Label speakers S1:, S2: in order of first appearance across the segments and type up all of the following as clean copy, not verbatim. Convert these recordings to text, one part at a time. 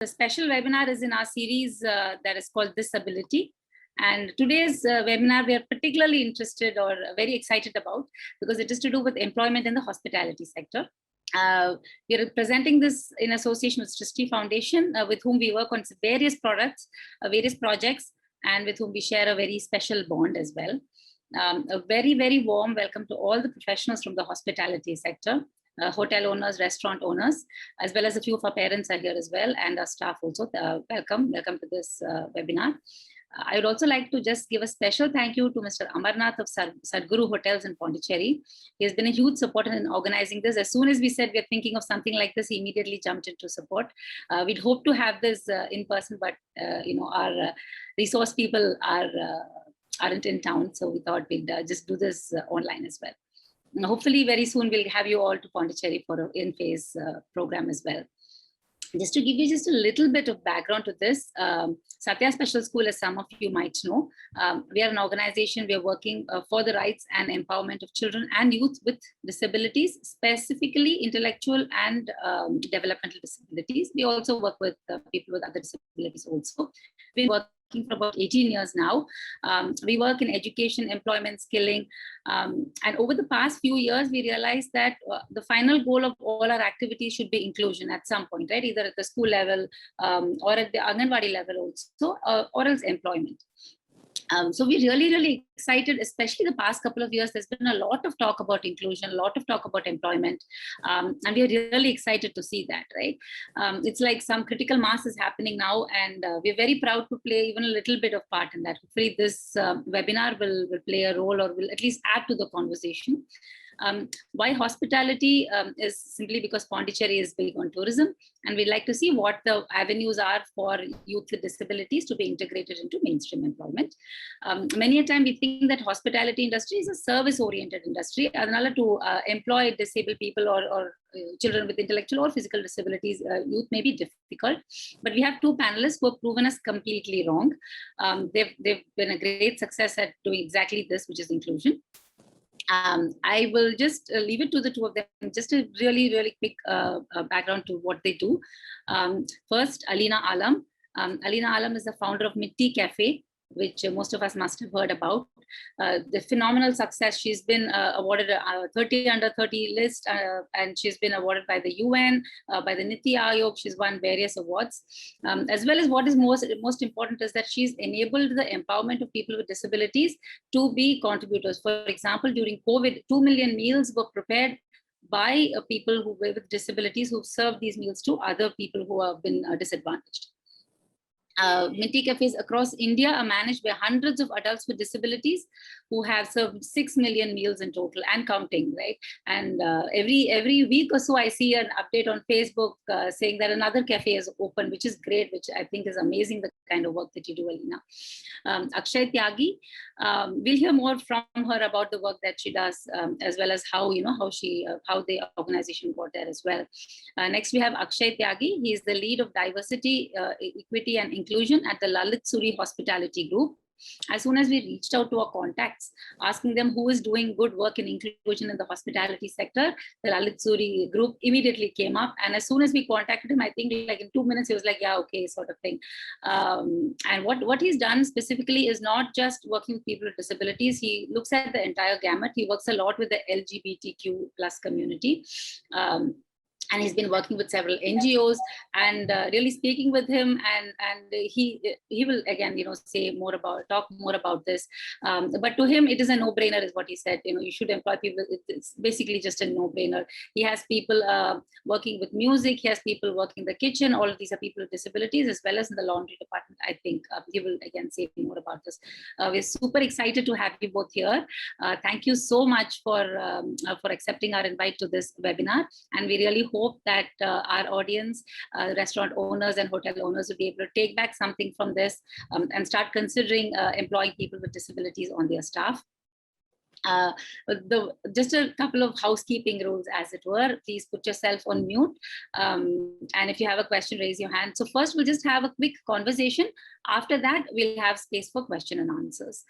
S1: The special webinar is in our series that is called Disability. And today's webinar we are particularly interested or very excited about because it is to do with employment in the hospitality sector. We are presenting this in association with Srishti Foundation, with whom we work on various products, various projects, and with whom we share a very special bond as well. A very, very warm welcome to all the professionals from the hospitality sector. Hotel owners, restaurant owners, as well as a few of our parents are here as well, and our staff also. Welcome to this webinar. I would also like to just give a special thank you to Mr. Amarnath of Sadhguru Hotels in Pondicherry. He has been a huge supporter in organizing this. As soon as we said we're thinking of something like this, he immediately jumped into support. We'd hope to have this in person, but our resource people aren't in town, so we thought we'd just do this online as well. Hopefully very soon we'll have you all to Pondicherry for an in-phase program as well. Just to give you just a little bit of background to this, Satya Special School, as some of you might know, we are an organization. We are working for the rights and empowerment of children and youth with disabilities, specifically intellectual and developmental disabilities. We also work with people with other disabilities also. We work for about 18 years now. We work in education, employment, skilling. And over the past few years, we realized that the final goal of all our activities should be inclusion at some point, right? Either at the school level or at the Anganwadi level also, or else employment. So we're really, really excited, especially the past couple of years. There's been a lot of talk about inclusion, a lot of talk about employment, and we're really excited to see that, right? It's like some critical mass is happening now, and we're very proud to play even a little bit of part in that. Hopefully this webinar will play a role or will at least add to the conversation. Why hospitality is simply because Pondicherry is big on tourism, and we'd like to see what the avenues are for youth with disabilities to be integrated into mainstream employment. Many a time we think that hospitality industry is a service-oriented industry. Adnala to employ disabled people or children with intellectual or physical disabilities, youth may be difficult, but we have two panelists who have proven us completely wrong. They've been a great success at doing exactly this, which is inclusion. I will just leave it to the two of them. Just a really, really quick background to what they do. First, Alina Alam. Alina Alam is the founder of Mitti Cafe, which most of us must have heard about. The phenomenal success. She's been awarded a 30 under 30 list, and she's been awarded by the UN, by the Niti Aayog. She's won various awards. As well as what is most important is that she's enabled the empowerment of people with disabilities to be contributors. For example, during COVID, 2 million meals were prepared by people who were with disabilities who've served these meals to other people who have been disadvantaged. Mitti cafes across India are managed by hundreds of adults with disabilities who have served 6 million meals in total and counting, right? And every week or so, I see an update on Facebook saying that another cafe is open, which is great, which I think is amazing, the kind of work that you do, Alina. Akshay Tyagi, we'll hear more from her about the work that she does, as well as how the organization got there as well. Next, we have Akshay Tyagi. He is the lead of diversity, equity, and inclusion at the Lalit Suri Hospitality Group. As soon as we reached out to our contacts, asking them who is doing good work in inclusion in the hospitality sector, the Lalit Suri group immediately came up. And as soon as we contacted him, I think like in 2 minutes, he was like, yeah, okay, sort of thing. And what he's done specifically is not just working with people with disabilities. He looks at the entire gamut. He works a lot with the LGBTQ plus community. And he's been working with several NGOs and really speaking with him, and he will again talk more about this. But to him, it is a no-brainer, is what he said. You should employ people. It's basically just a no-brainer. He has people working with music. He has people working in the kitchen. All of these are people with disabilities, as well as in the laundry department. I think he will again say more about this. We're super excited to have you both here. Thank you so much for accepting our invite to this webinar, and we really hope that our audience, restaurant owners and hotel owners will be able to take back something from this and start considering employing people with disabilities on their staff. Just a couple of housekeeping rules, as it were. Please put yourself on mute. And if you have a question, raise your hand. So first, we'll just have a quick conversation. After that, we'll have space for question and answers.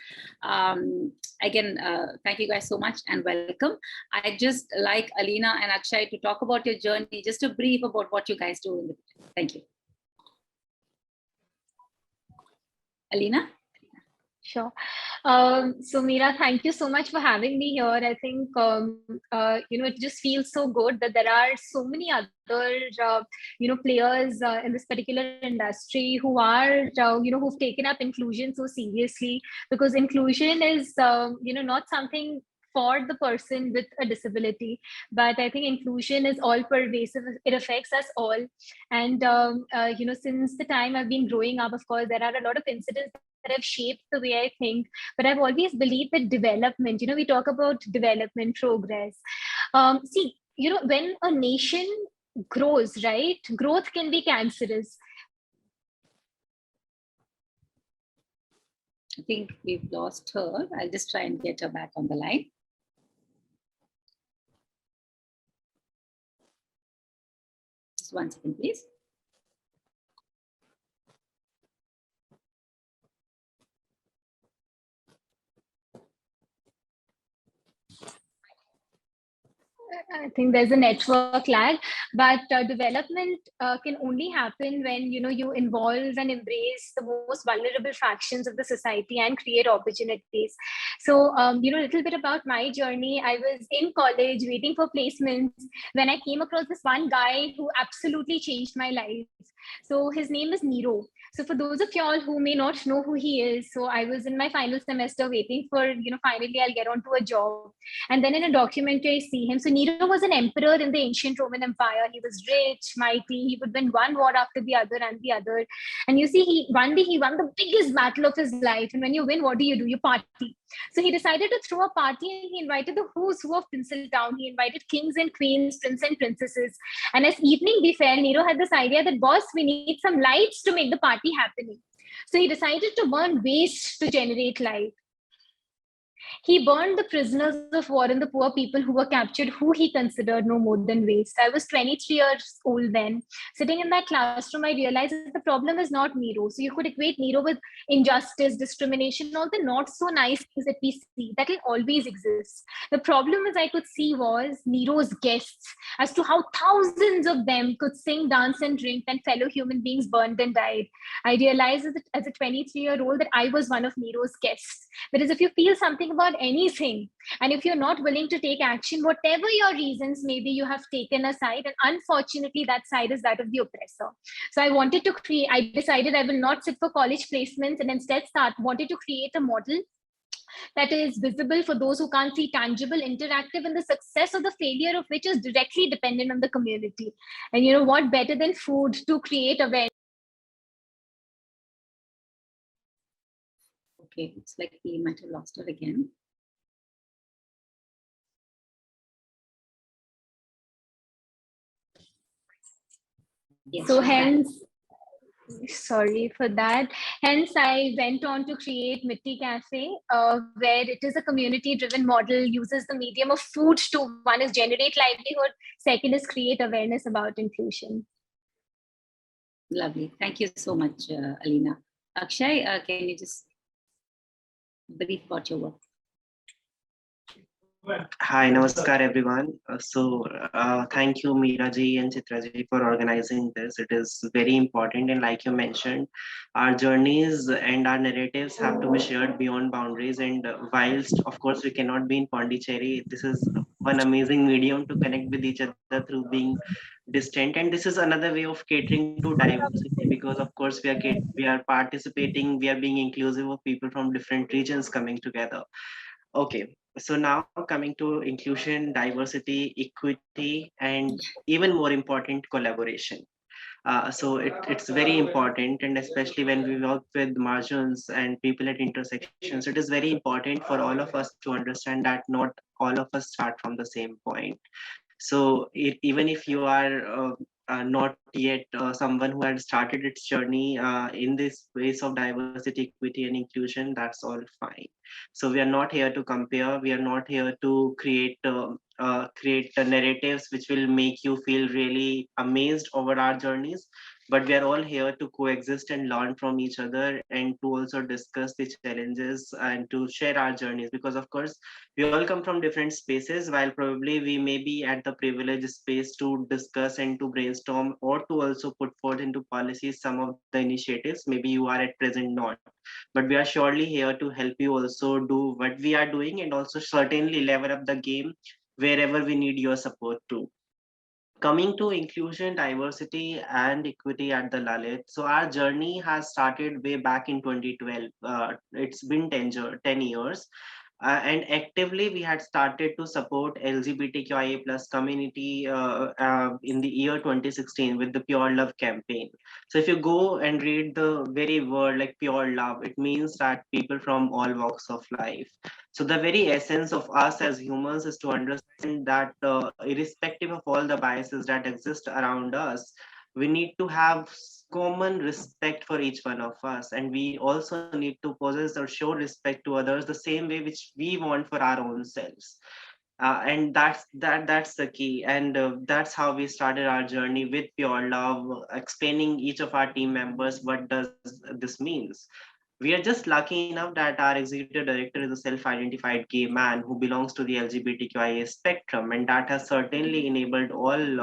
S1: Again, thank you guys so much and welcome. I'd just like Alina and Akshay to talk about your journey, just a brief about what you guys do. Thank you. Alina?
S2: Sure. So Meera, thank you so much for having me here. I think, it just feels so good that there are so many other, players in this particular industry who are, who've taken up inclusion so seriously, because inclusion is, not something for the person with a disability, but I think inclusion is all pervasive. It affects us all. And, since the time I've been growing up, of course, there are a lot of incidents that have shaped the way I think. But I've always believed that development, we talk about development, progress. When a nation grows, right, growth can be cancerous.
S1: I think we've lost her. I'll just try and get her back on the line. Just 1 second, please.
S2: I think there's a network lag, but development can only happen when you involve and embrace the most vulnerable factions of the society and create opportunities. So a little bit about my journey. I was in college waiting for placements when I came across this one guy who absolutely changed my life. So his name is Nero. So for those of y'all who may not know who he is, so I was in my final semester waiting for, finally I'll get onto a job. And then in a documentary, I see him. So Nero was an emperor in the ancient Roman Empire. He was rich, mighty. He would win one war after the other and the other. And you see, one day he won the biggest battle of his life. And when you win, what do? You party. So he decided to throw a party and he invited the who's who of Tinseltown. He invited kings and queens, princes and princesses. And as evening befell, Nero had this idea that, boss, we need some lights to make the party happening. So he decided to burn waste to generate light. He burned the prisoners of war and the poor people who were captured, who he considered no more than waste. I was 23 years old then. Sitting in that classroom, I realized that the problem is not Nero. So you could equate Nero with injustice, discrimination, all the not so nice things that we see. That will always exist. The problem, as I could see, was Nero's guests, as to how thousands of them could sing, dance, and drink, and fellow human beings burned and died. I realized as a 23-year-old that I was one of Nero's guests. Whereas if you feel something about anything, and if you're not willing to take action, whatever your reasons, maybe you have taken a side, and unfortunately that side is that of the oppressor. So I decided I will not sit for college placements and instead wanted to create a model that is visible for those who can't see, tangible, interactive, and the success or the failure of which is directly dependent on the community. And what better than food to create awareness?
S1: Okay, it's like we might have lost her again.
S2: Yes, so hence, sorry for that. Hence, I went on to create Mitti Cafe, where it is a community-driven model, uses the medium of food to, one is generate livelihood, second is create awareness about inclusion.
S1: Lovely. Thank you so much, Alina. Akshay, can you just brief about your work?
S3: Hi, namaskar everyone. Thank you Meera ji and Chitra ji for organizing this. It is very important, and like you mentioned, our journeys and our narratives have to be shared beyond boundaries. And whilst of course we cannot be in Pondicherry, this is one amazing medium to connect with each other through being distant. And this is another way of catering to diversity, because of course we are participating, we are being inclusive of people from different regions coming together. Okay, so now coming to inclusion, diversity, equity, and even more important, collaboration. It's very important, and especially when we work with margins and people at intersections, it is very important for all of us to understand that not all of us start from the same point. So even if you are not yet someone who had started its journey in this space of diversity, equity, and inclusion, that's all fine. So we are not here to compare. We are not here to create narratives which will make you feel really amazed over our journeys. but we are all here to coexist and learn from each other, and to also discuss the challenges and to share our journeys, because of course we all come from different spaces. While probably we may be at the privileged space to discuss and to brainstorm or to also put forth into policies some of the initiatives, maybe you are at present not, but we are surely here to help you also do what we are doing, and also certainly level up the game wherever we need your support too. Coming to inclusion, diversity, and equity at the Lalit. So our journey has started way back in 2012. It's been 10 years. And actively, we had started to support LGBTQIA plus community in the year 2016 with the Pure Love campaign. So if you go and read the very word like pure love, it means that people from all walks of life. So the very essence of us as humans is to understand that irrespective of all the biases that exist around us, we need to have common respect for each one of us, and we also need to possess or show respect to others the same way which we want for our own selves. And that's the key, and that's how we started our journey with pure love, explaining each of our team members what does this means. We are just lucky enough that our executive director is a self-identified gay man who belongs to the LGBTQIA spectrum, and that has certainly enabled all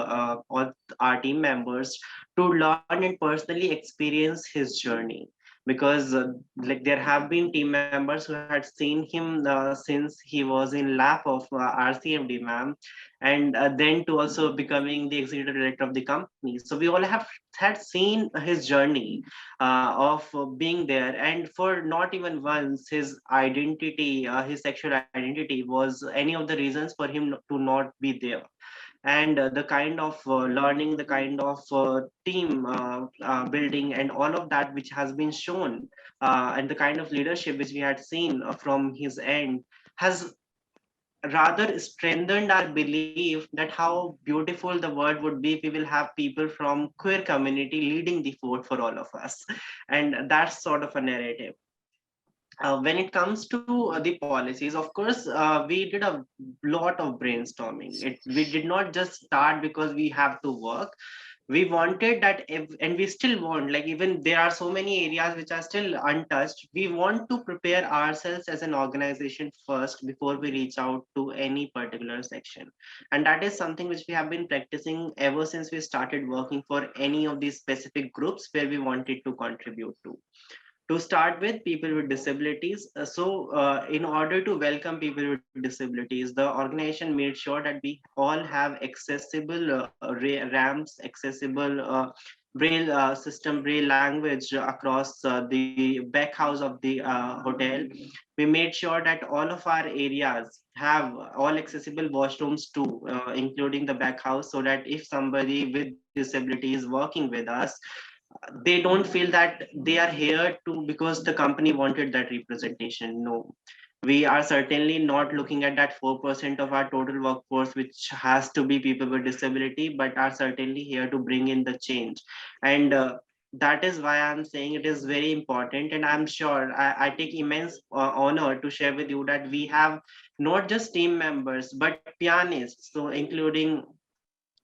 S3: our team members to learn and personally experience his journey. Because like there have been team members who had seen him since he was in lap of RCMD ma'am, and then to also becoming the executive director of the company. So we all have had seen his journey of being there, and for not even once his identity, his sexual identity was any of the reasons for him to not be there. And the kind of learning, the kind of team building, and all of that which has been shown, and the kind of leadership which we had seen from his end, has rather strengthened our belief that how beautiful the world would be if we will have people from queer community leading the fort for all of us. And that's sort of a narrative. When it comes to the policies, of course, we did a lot of brainstorming. We did not just start because we have to work. We wanted that and we still want, like, even there are so many areas which are still untouched, we want to prepare ourselves as an organization first before we reach out to any particular section. And that is something which we have been practicing ever since we started working for any of these specific groups where we wanted to contribute to start with people with disabilities. In order to welcome people with disabilities, the organization made sure that we all have accessible ramps, accessible braille system, braille language across the back house of the hotel. We made sure that all of our areas have all accessible washrooms too, including the back house, so that if somebody with disability is working with us, they don't feel that they are here to because the company wanted that representation. No, we are certainly not looking at that 4% of our total workforce which has to be people with disability, but are certainly here to bring in the change. And that is why I'm saying it is very important, and I'm sure I take immense honor to share with you that we have not just team members but pianists, so including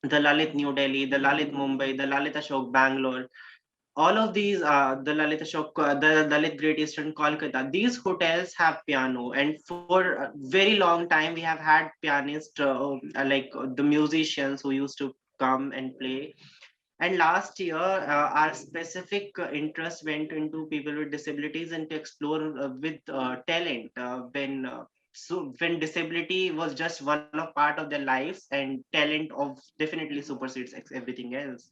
S3: the Lalit New Delhi, the Lalit Mumbai, the Lalit Ashok Bangalore, all of these, the Lalit Ashok, the Lalit Great Eastern Kolkata, these hotels have piano, and for a very long time we have had pianists, the musicians who used to come and play. And last year, our specific interest went into people with disabilities and to explore with talent when disability was just one of part of their lives, and talent of definitely supersedes everything else.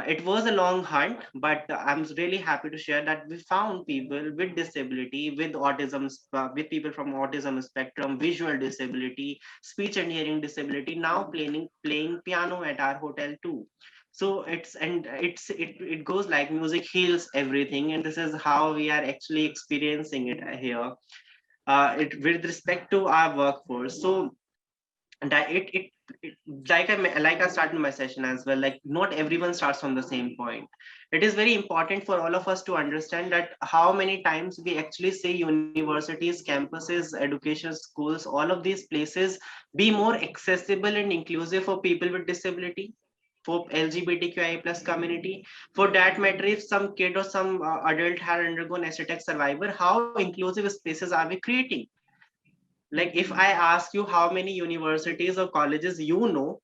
S3: It was a long hunt, but I'm really happy to share that we found people with disability, with people from autism spectrum, visual disability, speech and hearing disability, now playing piano at our hotel too. So it goes like music heals everything, and this is how we are actually experiencing it here. With respect to our workforce, so that it like I started my session as well, like not everyone starts from the same point. It is very important for all of us to understand that how many times we actually say universities, campuses, education, schools, all of these places be more accessible and inclusive for people with disability. for LGBTQI plus community. For that matter, if some kid or some adult had undergone aesthetic survivor, how inclusive spaces are we creating? Like if I ask you how many universities or colleges you know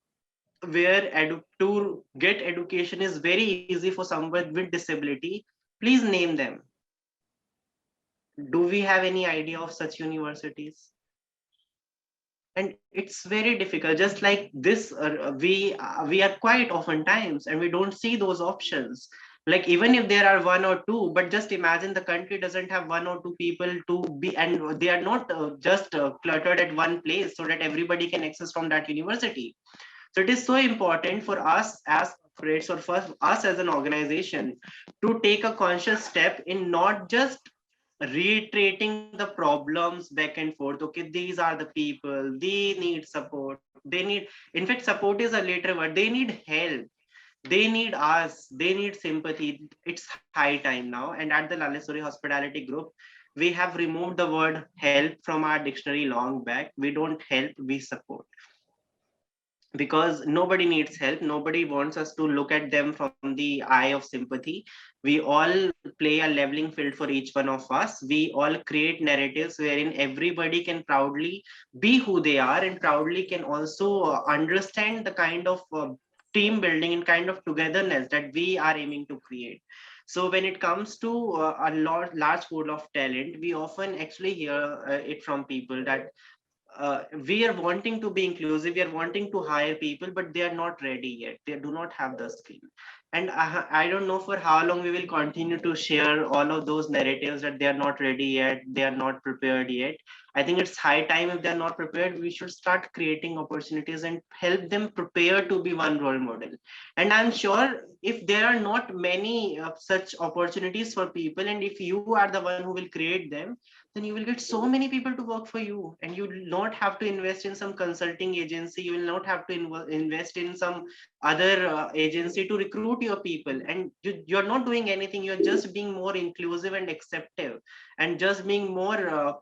S3: where to get education is very easy for someone with disability, please name them. Do we have any idea of such universities? And it's very difficult, just like this, we are quite oftentimes and we don't see those options. Like even if there are one or two, but just imagine the country doesn't have one or two people to be, and they are not just cluttered at one place so that everybody can access from that university. So it is so important for us as corporates or for us as an organization to take a conscious step in not just reiterating the problems back and forth. Okay, these are the people, they need support, they need, in fact support is a later word, they need help, they need us, they need sympathy. It's high time now, and at the Lalit Suri Hospitality Group we have removed the word help from our dictionary long back. We don't help, we support, because nobody needs help, nobody wants us to look at them from the eye of sympathy. We all play a leveling field for each one of us. We all create narratives wherein everybody can proudly be who they are and proudly can also understand the kind of team building and kind of togetherness that we are aiming to create. So when it comes to a large pool of talent, we often actually hear it from people that we are wanting to be inclusive, we are wanting to hire people, but they are not ready yet, they do not have the skill. And I don't know for how long we will continue to share all of those narratives that they are not ready yet, they are not prepared yet. I think it's high time, if they're not prepared, we should start creating opportunities and help them prepare to be one role model. And I'm sure if there are not many such opportunities for people, and if you are the one who will create them, then you will get so many people to work for you, and you will not have to invest in some consulting agency, you will not have to invest in some other agency to recruit your people. And you're not doing anything, you're just being more inclusive and acceptive, and just being more a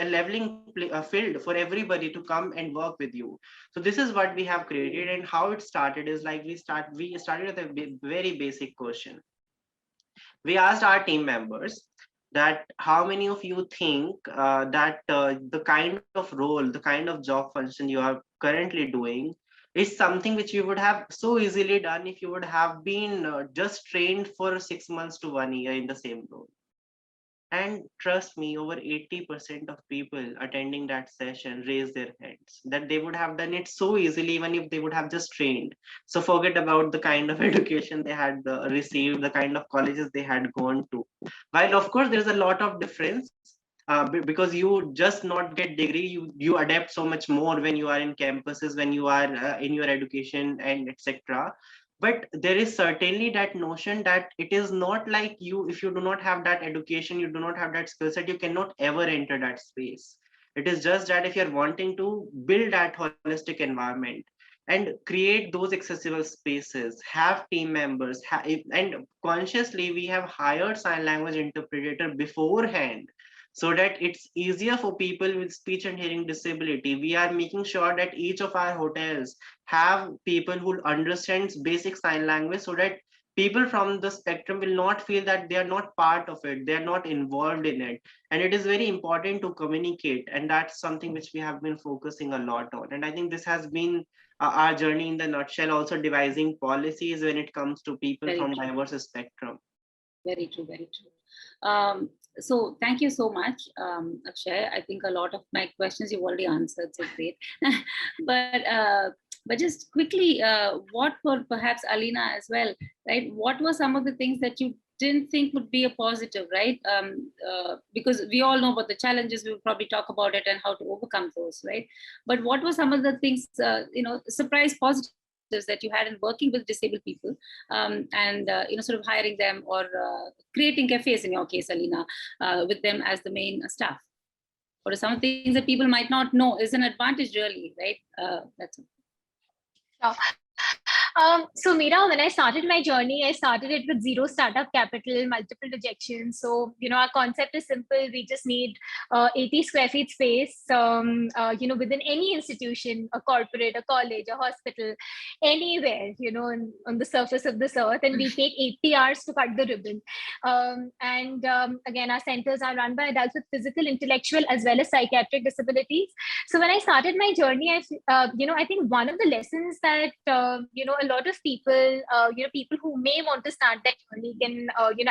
S3: leveling field for everybody to come and work with you. So this is what we have created. And how it started is like we started with a very basic question. We asked our team members that how many of you think that the kind of role, the kind of job function you are currently doing is something which you would have so easily done if you would have been just trained for 6 months to 1 year in the same role. And trust me, over 80% of people attending that session raised their hands that they would have done it so easily even if they would have just trained. So forget about the kind of education they had received, the kind of colleges they had gone to. While of course there's a lot of difference, because you just not get degree, you adapt so much more when you are in campuses, when you are in your education and etc. But there is certainly that notion that it is not like you, if you do not have that education, you do not have that skill set, you cannot ever enter that space. It is just that if you're wanting to build that holistic environment and create those accessible spaces, have team members, and consciously we have hired sign language interpreter beforehand so that it's easier for people with speech and hearing disability. We are making sure that each of our hotels have people who understands basic sign language so that people from the spectrum will not feel that they are not part of it, they are not involved in it. And it is very important to communicate, and that's something which we have been focusing a lot on. And I think this has been our journey in the nutshell, also devising policies when it comes to people
S1: Very
S3: from
S1: true.
S3: diverse spectrum.
S1: Very true, very true. So thank you so much, Akshay. I think a lot of my questions you've already answered, so great. But just quickly, what were perhaps Alina as well, right? What were some of the things that you didn't think would be a positive, right? Because we all know about the challenges, we'll probably talk about it and how to overcome those, right? But what were some of the things, surprise positives that you had in working with disabled people, and sort of hiring them or creating cafes in your case, Alina, with them as the main staff? What are some of the things that people might not know is an advantage, really, right? That's it.
S2: Sure. So Meera, when I started my journey, I started it with zero startup capital, multiple rejections. So, our concept is simple. We just need 80 square feet space, within any institution, a corporate, a college, a hospital, anywhere, on the surface of this earth. And we take 80 hours to cut the ribbon. Again, our centers are run by adults with physical, intellectual, as well as psychiatric disabilities. So when I started my journey, I think one of the lessons that, a lot of people, people who may want to start that journey can,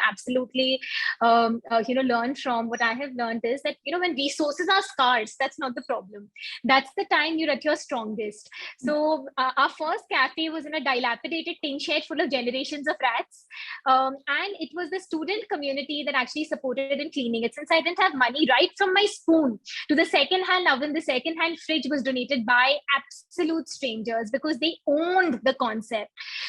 S2: absolutely, learn from what I have learned is that, when resources are scarce, that's not the problem. That's the time you're at your strongest. So our first cafe was in a dilapidated tin shed full of generations of rats. And it was the student community that actually supported in cleaning it. Since I didn't have money, right from my spoon to the second-hand oven, the second-hand fridge was donated by absolute strangers because they owned the concept.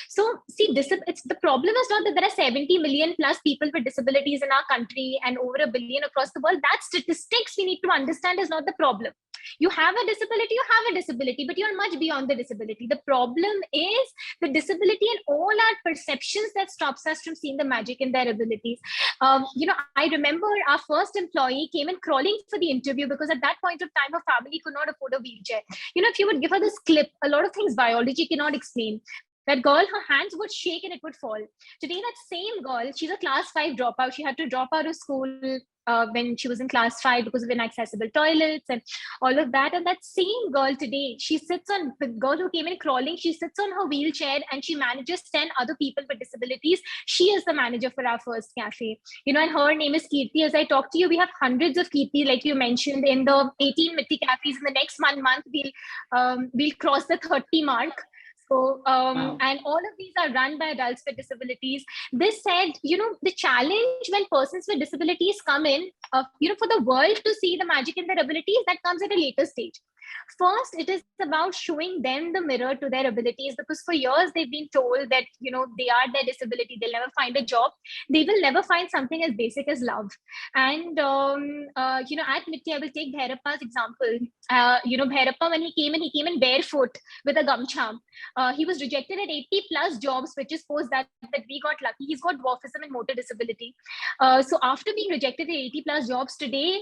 S2: So see, the problem is not that there are 70 million plus people with disabilities in our country and over 1 billion across the world. That statistics we need to understand is not the problem. You have a disability, but you're much beyond the disability. The problem is the disability and all our perceptions that stops us from seeing the magic in their abilities. I remember our first employee came in crawling for the interview because at that point of time, her family could not afford a wheelchair. If you would give her this clip, a lot of things biology cannot explain. That girl, her hands would shake and it would fall. Today, that same girl, she's a class 5 dropout. She had to drop out of school when she was in class 5 because of inaccessible toilets and all of that. And that same girl today, the girl who came in crawling, she sits on her wheelchair and she manages 10 other people with disabilities. She is the manager for our first cafe. And her name is Kirti. As I talk to you, we have hundreds of Kirti, like you mentioned, in the 18 Mitti cafes. In the next 1 month, we'll cross the 30 mark. So,
S1: Wow.
S2: And all of these are run by adults with disabilities. This said, the challenge when persons with disabilities come in, for the world to see the magic in their abilities, that comes at a later stage. First, it is about showing them the mirror to their abilities, because for years they've been told that, they are their disability. They'll never find a job. They will never find something as basic as love. And, at Mitti, I will take Bhairappa's example. Bhairappa, when he came in barefoot with a gamcha. He was rejected at 80 plus jobs, which is post that we got lucky. He's got dwarfism and motor disability. So after being rejected at 80 plus jobs today,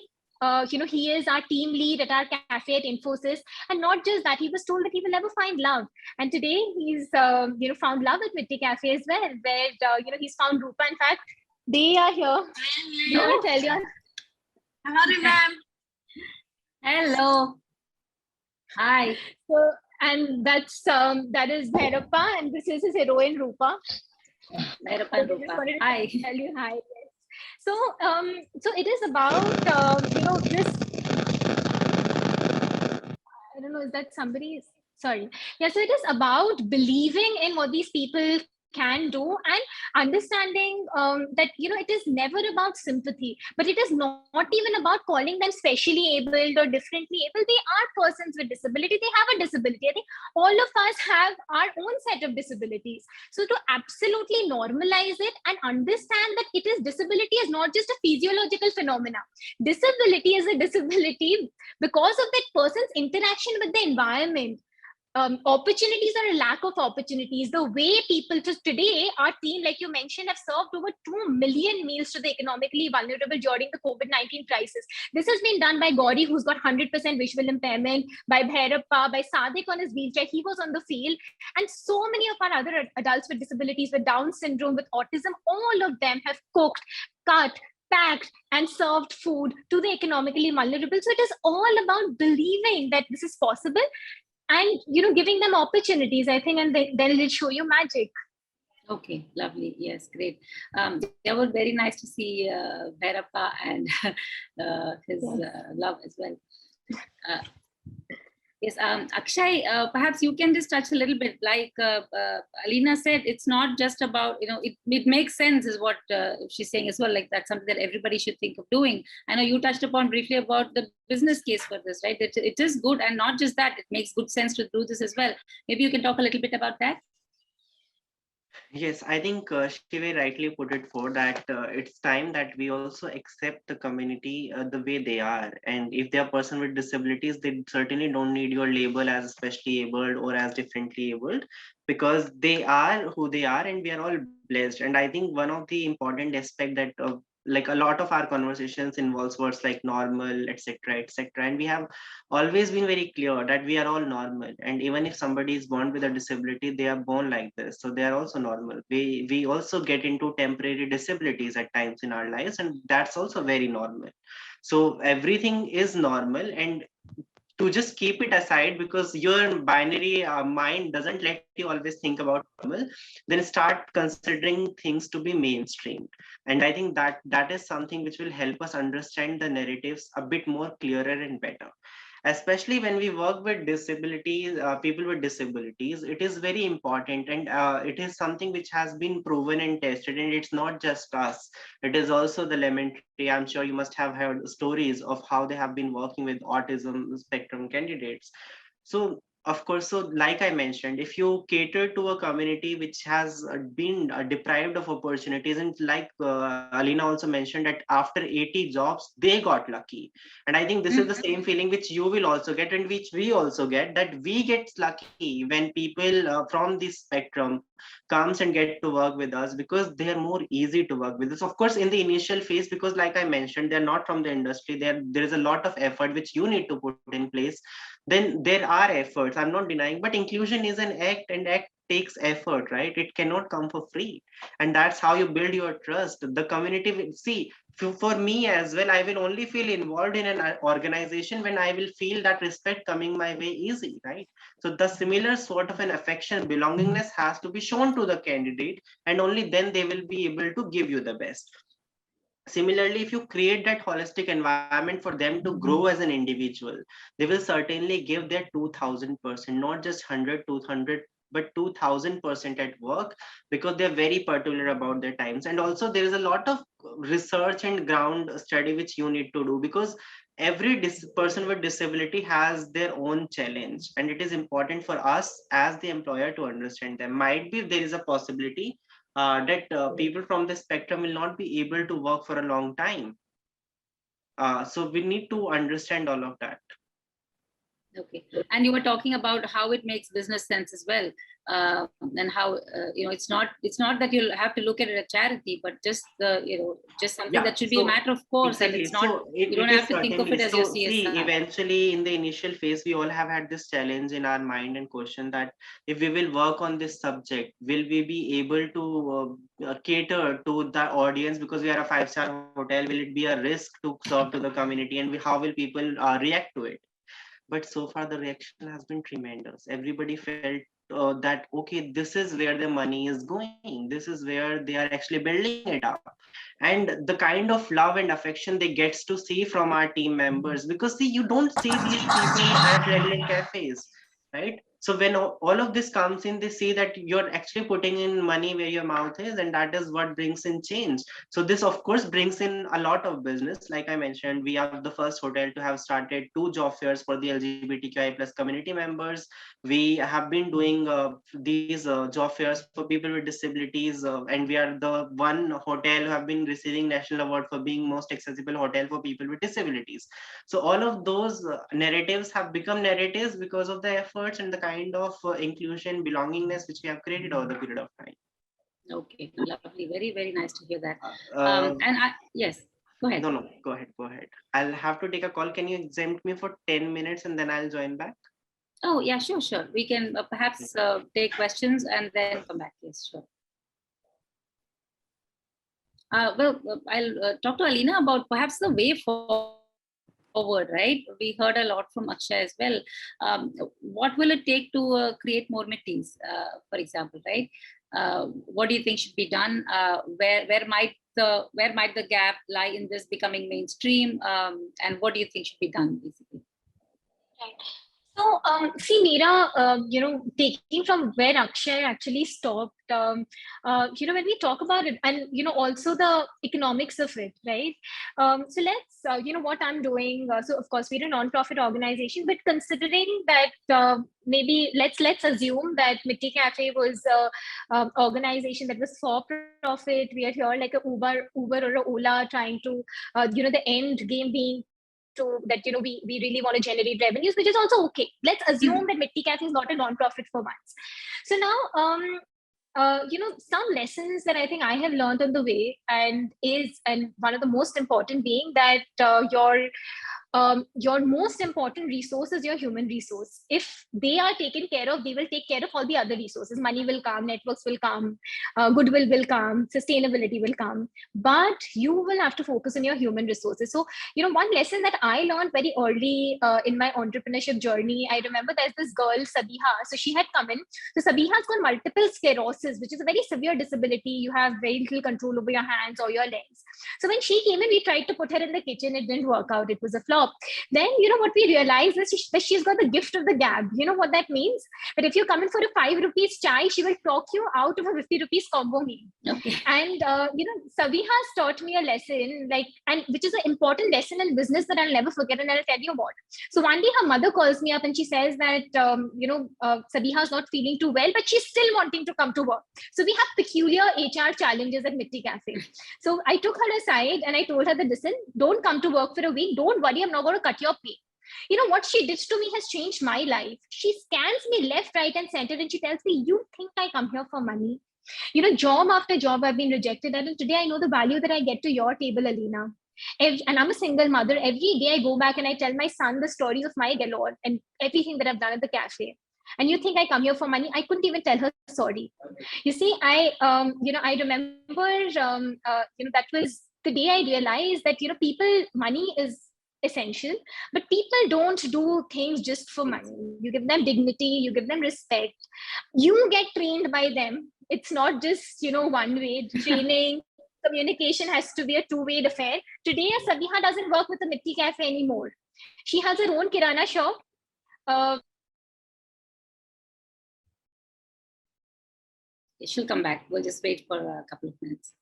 S2: he is our team lead at our cafe at Infosys. And not just that, he was told that he will never find love. And today he's, found love at Mitti Cafe as well, where, he's found Rupa. In fact, they are here.
S1: Hello.
S2: Tell you.
S4: Hello, ma'am.
S1: Hello. Hi.
S2: So, and that is Bhairappa, and this is his heroine Rupa.
S1: Bhairappa and Rupa. Hi.
S2: Tell you hi. So, so it is about this. I don't know. Is that somebody's? Sorry. Yeah. So it is about believing in what these people can do and understanding that it is never about sympathy, but it is not even about calling them specially abled or differently able. They are persons with disability. They have a disability. I think all of us have our own set of disabilities. So to absolutely normalize it and understand that disability is not just a physiological phenomena. Disability is a disability because of that person's interaction with the environment. Opportunities or a lack of opportunities, the way people just today, our team, like you mentioned, have served over 2 million meals to the economically vulnerable during the COVID-19 crisis. This has been done by Gauri, who's got 100% visual impairment, by Bhairappa, by Sadik on his wheelchair. He was on the field. And so many of our other adults with disabilities, with Down syndrome, with autism, all of them have cooked, cut, packed and served food to the economically vulnerable. So it is all about believing that this is possible and giving them opportunities, I think, and then they'll show you magic.
S1: Okay, lovely. Yes, great. It was very nice to see Bhairappa and his love as well. Yes, Akshay, perhaps you can just touch a little bit. Like Alina said, it's not just about, it makes sense is what she's saying as well. Like that's something that everybody should think of doing. I know you touched upon briefly about the business case for this, right? It is good, and not just that, it makes good sense to do this as well. Maybe you can talk a little bit about that.
S3: Yes, I think Shive rightly put it forward that it's time that we also accept the community the way they are. And if they are person with disabilities, they certainly don't need your label as specially abled or as differently abled. because they are who they are and we are all blessed. And I think one of the important aspect that like a lot of our conversations involves words like normal, etc., etc., and we have always been very clear that we are all normal, and even if somebody is born with a disability, they are born like this, so they are also normal. We also get into temporary disabilities at times in our lives, and that's also very normal. So everything is normal, and to just keep it aside because your binary mind doesn't let you always think about normal, then start considering things to be mainstream. And I think that that is something which will help us understand the narratives a bit more clearer and better, especially when we work with disabilities, people with disabilities. It is very important, and it is something which has been proven and tested, and it's not just us, it is also the elementary. I'm sure you must have heard stories of how they have been working with autism spectrum candidates. So of course, so like I mentioned, if you cater to a community which has been deprived of opportunities, and like Alina also mentioned that after 80 jobs they got lucky, and I think this is the same feeling which you will also get and which we also get, that we get lucky when people from this spectrum comes and get to work with us because they are more easy to work with us. Of course, in the initial phase, because like I mentioned, they're not from the industry, there is a lot of effort which you need to put in place. Then there are efforts, I'm not denying, but inclusion is an act, and act takes effort, right? It cannot come for free. And that's how you build your trust. The community will see. For me as well, I will only feel involved in an organization when I will feel that respect coming my way easy, right? So the similar sort of an affection, belongingness has to be shown to the candidate, and only then they will be able to give you the best. Similarly, if you create that holistic environment for them to grow as an individual, they will certainly give their 2000%, not just 100, 200, but 2000% at work, because they're very particular about their times. And also there is a lot of research and ground study which you need to do, because every person with disability has their own challenge, and it is important for us as the employer to understand them. Might be there is a possibility that people from the spectrum will not be able to work for a long time. So we need to understand all of that.
S1: Okay, and you were talking about how it makes business sense as well, and how it's not that you'll have to look at it as charity, but just just something that should be a matter of course,
S3: exactly.
S1: and it's not you don't have to think of it as your CSR.
S3: See, eventually in the initial phase, we all have had this challenge in our mind and question that if we will work on this subject, will we be able to cater to the audience, because we are a 5-star hotel? Will it be a risk to serve to the community, and how will people react to it? But so far the reaction has been tremendous. Everybody felt that okay, this is where the money is going, this is where they are actually building it up. And the kind of love and affection they gets to see from our team members, because see, you don't see these people at regular cafes, right? So when all of this comes in, they see that you're actually putting in money where your mouth is, and that is what brings in change. So this of course brings in a lot of business. Like I mentioned, we are the first hotel to have started 2 job fairs for the LGBTQI plus community members. We have been doing these job fairs for people with disabilities, and we are the one hotel who have been receiving national award for being most accessible hotel for people with disabilities. So all of those narratives have become narratives because of the efforts and the kind of inclusion, belongingness which we have created over the period of time.
S1: Okay, lovely, very very nice to hear that.
S3: Uh,
S1: Yes, go ahead.
S3: No, go ahead. I'll have to take a call. Can you exempt me for 10 minutes and then I'll join back?
S1: Oh yeah, sure. We can perhaps take questions and then come back. Yes, sure. Well, I'll talk to Alina about perhaps the way forward, right? We heard a lot from Akshay as well. What will it take to create more Mittis, for example, right? What do you think should be done? Where might the gap lie in this becoming mainstream? And what do you think should be done, basically?
S2: Right. So, see, Meera, taking from where Akshay actually stopped, when we talk about it, and, also the economics of it, right? So let's, what I'm doing. So, of course, we're a non-profit organization, but considering that maybe let's assume that Mitti Cafe was an organization that was for profit. We are here like a Uber or a Ola trying to, the end game being to that, we really want to generate revenues, which is also okay. Let's assume that Mitti Cafe is not a non-profit for once. So now, some lessons that I think I have learned on the way, and one of the most important being that your most important resource is your human resource. If they are taken care of, they will take care of all the other resources. Money will come, networks will come, goodwill will come, sustainability will come, but you will have to focus on your human resources. So, one lesson that I learned very early in my entrepreneurship journey, I remember there's this girl, Sabiha. So she had come in. So Sabiha's got multiple sclerosis, which is a very severe disability. You have very little control over your hands or your legs. So when she came in, we tried to put her in the kitchen. It didn't work out. It was a flop. Then, what we realized is that she's got the gift of the gab. You know what that means? That if you come in for a 5 rupees chai, she will talk you out of a 50 rupees combo meal. Okay. And, Sabi has taught me a lesson, which is an important lesson in business that I'll never forget, and I'll tell you about. So one day her mother calls me up and she says that, Sabiha is not feeling too well, but she's still wanting to come to work. So we have peculiar HR challenges at Mitti Cafe. So I took her aside and I told her that, listen, don't come to work for a week. Don't worry, I'm not going to cut your pay. What she did to me has changed my life. She scans me left, right, and center, and she tells me, you think I come here for money? Job after job I've been rejected. And today I know the value that I get to your table, Alina. And I'm a single mother. Every day I go back and I tell my son the stories of my galore and everything that I've done at the cafe. And you think I come here for money? I couldn't even tell her sorry. You see, I remember, that was the day I realized that, money is essential, but people don't do things just for money. You give them dignity, you give them respect, you get trained by them. It's not just, one way training. Communication has to be a two-way affair. Today, Sabiha doesn't work with the Mitti Cafe anymore. She has her own kirana shop.
S1: She'll come back. We'll just wait for a couple of minutes.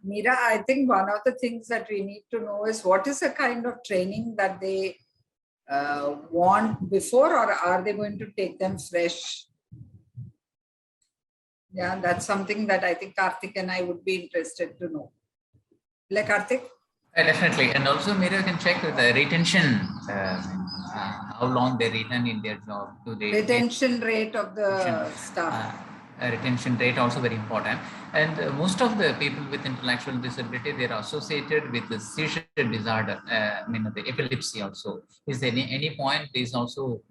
S5: Meera, I think one of the things that we need to know is what is the kind of training that they want before, or are they going to take them fresh? Yeah, that's something that I think Karthik and I would be interested to know. Like Karthik?
S6: Definitely. And also, Meera, you can check with the retention, how long they retain in their job.
S5: Retention rate of the staff.
S6: Retention rate also very important. And most of the people with intellectual disability, they're associated with the seizure disorder, the epilepsy also. Is there any point is also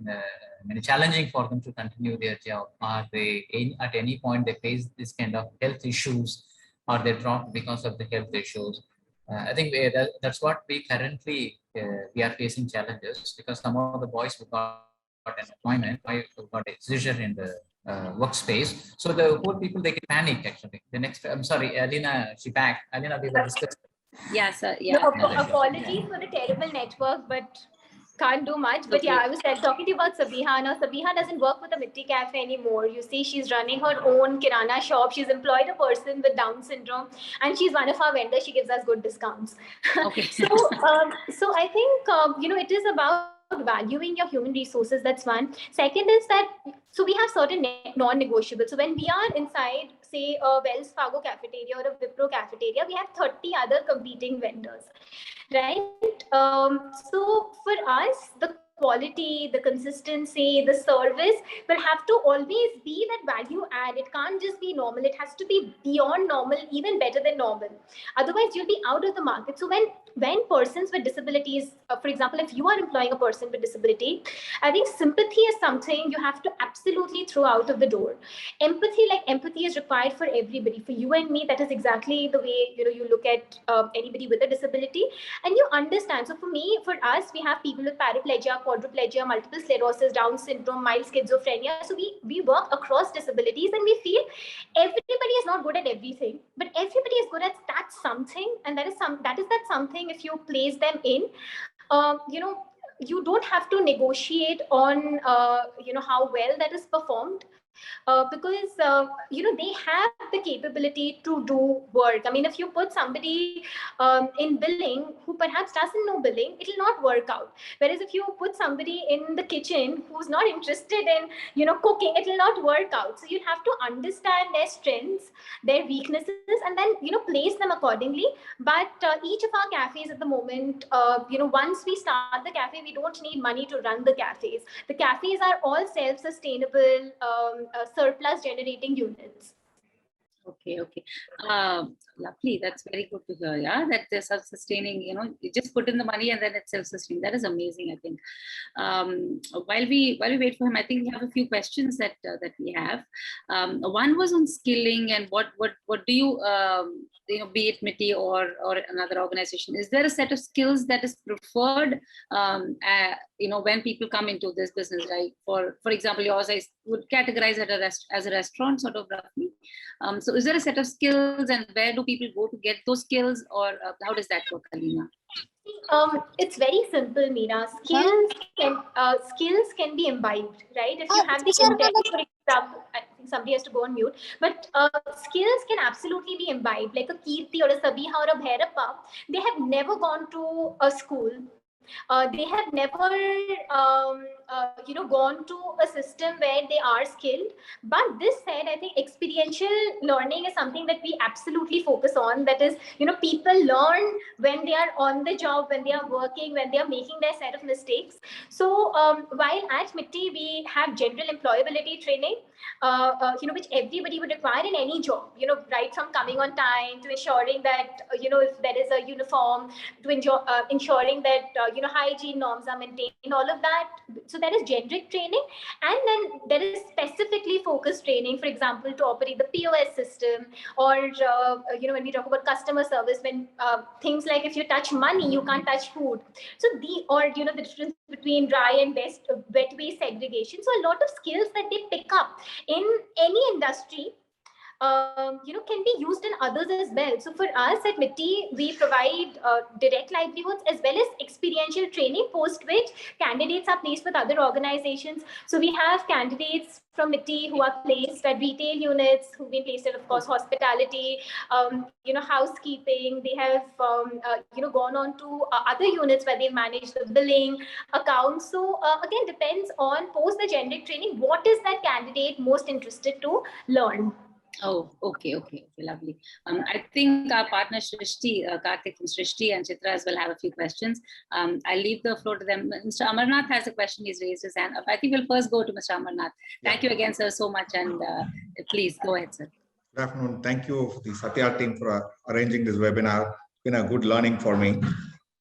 S6: challenging for them to continue their job? Are they at any point they face this kind of health issues, or they drop because of the health issues? I think that's what we currently we are facing challenges, because some of the boys who got an appointment, who got a seizure in the workspace. So the whole people, they can panic actually. The next, I'm sorry, Alina, she back. Alina, we were discussing.
S1: Yeah, sir. Yeah.
S2: No, apologies for the terrible network, but can't do much. But yeah, I was talking to you about Sabiha. Now, Sabiha doesn't work with the Mitti Cafe anymore. You see, she's running her own kirana shop. She's employed a person with Down syndrome, and she's one of our vendors. She gives us good discounts. Okay. So I think, it is about valuing your human resources. That's one. Second is that, so we have certain non-negotiables. So when we are inside, say, a Wells Fargo cafeteria or a Wipro cafeteria, we have 30 other competing vendors, right? So for us, the quality, the consistency, the service will have to always be that value add. It can't just be normal. It has to be beyond normal, even better than normal. Otherwise, you'll be out of the market. So when persons with disabilities, for example, if you are employing a person with disability, I think sympathy is something you have to absolutely throw out of the door. Empathy is required for everybody. For you and me, that is exactly the way you look at anybody with a disability, and you understand. So for me, for us, we have people with paraplegia, quadriplegia, multiple sclerosis, Down syndrome, mild schizophrenia. So we work across disabilities, and we feel everybody is not good at everything, but everybody is good at that something, and that is that something. If you place them in, you don't have to negotiate on how well that is performed. because they have the capability to do work. I mean, if you put somebody in billing who perhaps doesn't know billing, it'll not work out. Whereas if you put somebody in the kitchen who's not interested in cooking, it'll not work out. So you have to understand their strengths, their weaknesses, and then place them accordingly. But each of our cafes at the moment, once we start the cafe, we don't need money to run the cafes. The cafes are all self-sustainable, surplus generating units.
S1: Okay. Lovely. That's very good to hear. Yeah, that they're self-sustaining. You just put in the money and then it's self-sustaining. That is amazing. I think. While we wait for him, I think we have a few questions that we have. One was on skilling and what do you be it Mitti or another organization. Is there a set of skills that is preferred? When people come into this business, right? For example, yours I would categorize it as a restaurant, sort of roughly. So is there a set of skills, and where do people go to get those skills, or how does that work, Alina?
S2: It's very simple, Meera. Skills can be imbibed, right? If you have the intent, for example, I think somebody has to go on mute, but skills can absolutely be imbibed. Like a Kirti or a Sabiha or a Bhairappa, they have never gone to a school. They have never, gone to a system where they are skilled. But this said, I think experiential learning is something that we absolutely focus on. That is, people learn when they are on the job, when they are working, when they are making their set of mistakes. So while at Mitti, we have general employability training, which everybody would require in any job, right from coming on time to ensuring that, if there is a uniform, to ensuring that, hygiene norms are maintained, all of that. So there is generic training, and then there is specifically focused training, for example, to operate the POS system, or, when we talk about customer service, when things like if you touch money, you can't touch food. So the difference between dry and wet waste segregation. So a lot of skills that they pick up in any industry, can be used in others as well. So for us at Mitti, we provide direct livelihoods as well as experiential training, post which candidates are placed with other organizations. So we have candidates from Mitti who are placed at retail units, who've been placed at, of course, hospitality, housekeeping. They have, gone on to other units where they manage the billing, accounts. So again, depends on post the generic training, what is that candidate most interested to learn.
S1: Oh, okay, lovely. I think our partner Srishti, Karthik and Srishti and Chitra as well have a few questions. I'll leave the floor to them. Mr. Amarnath has a question. He's raised his hand up. I think we'll first go to Mr. Amarnath. Thank you again, sir, so much. And please go ahead, sir.
S7: Good afternoon. Thank you, the Satya team, for arranging this webinar. It's been a good learning for me.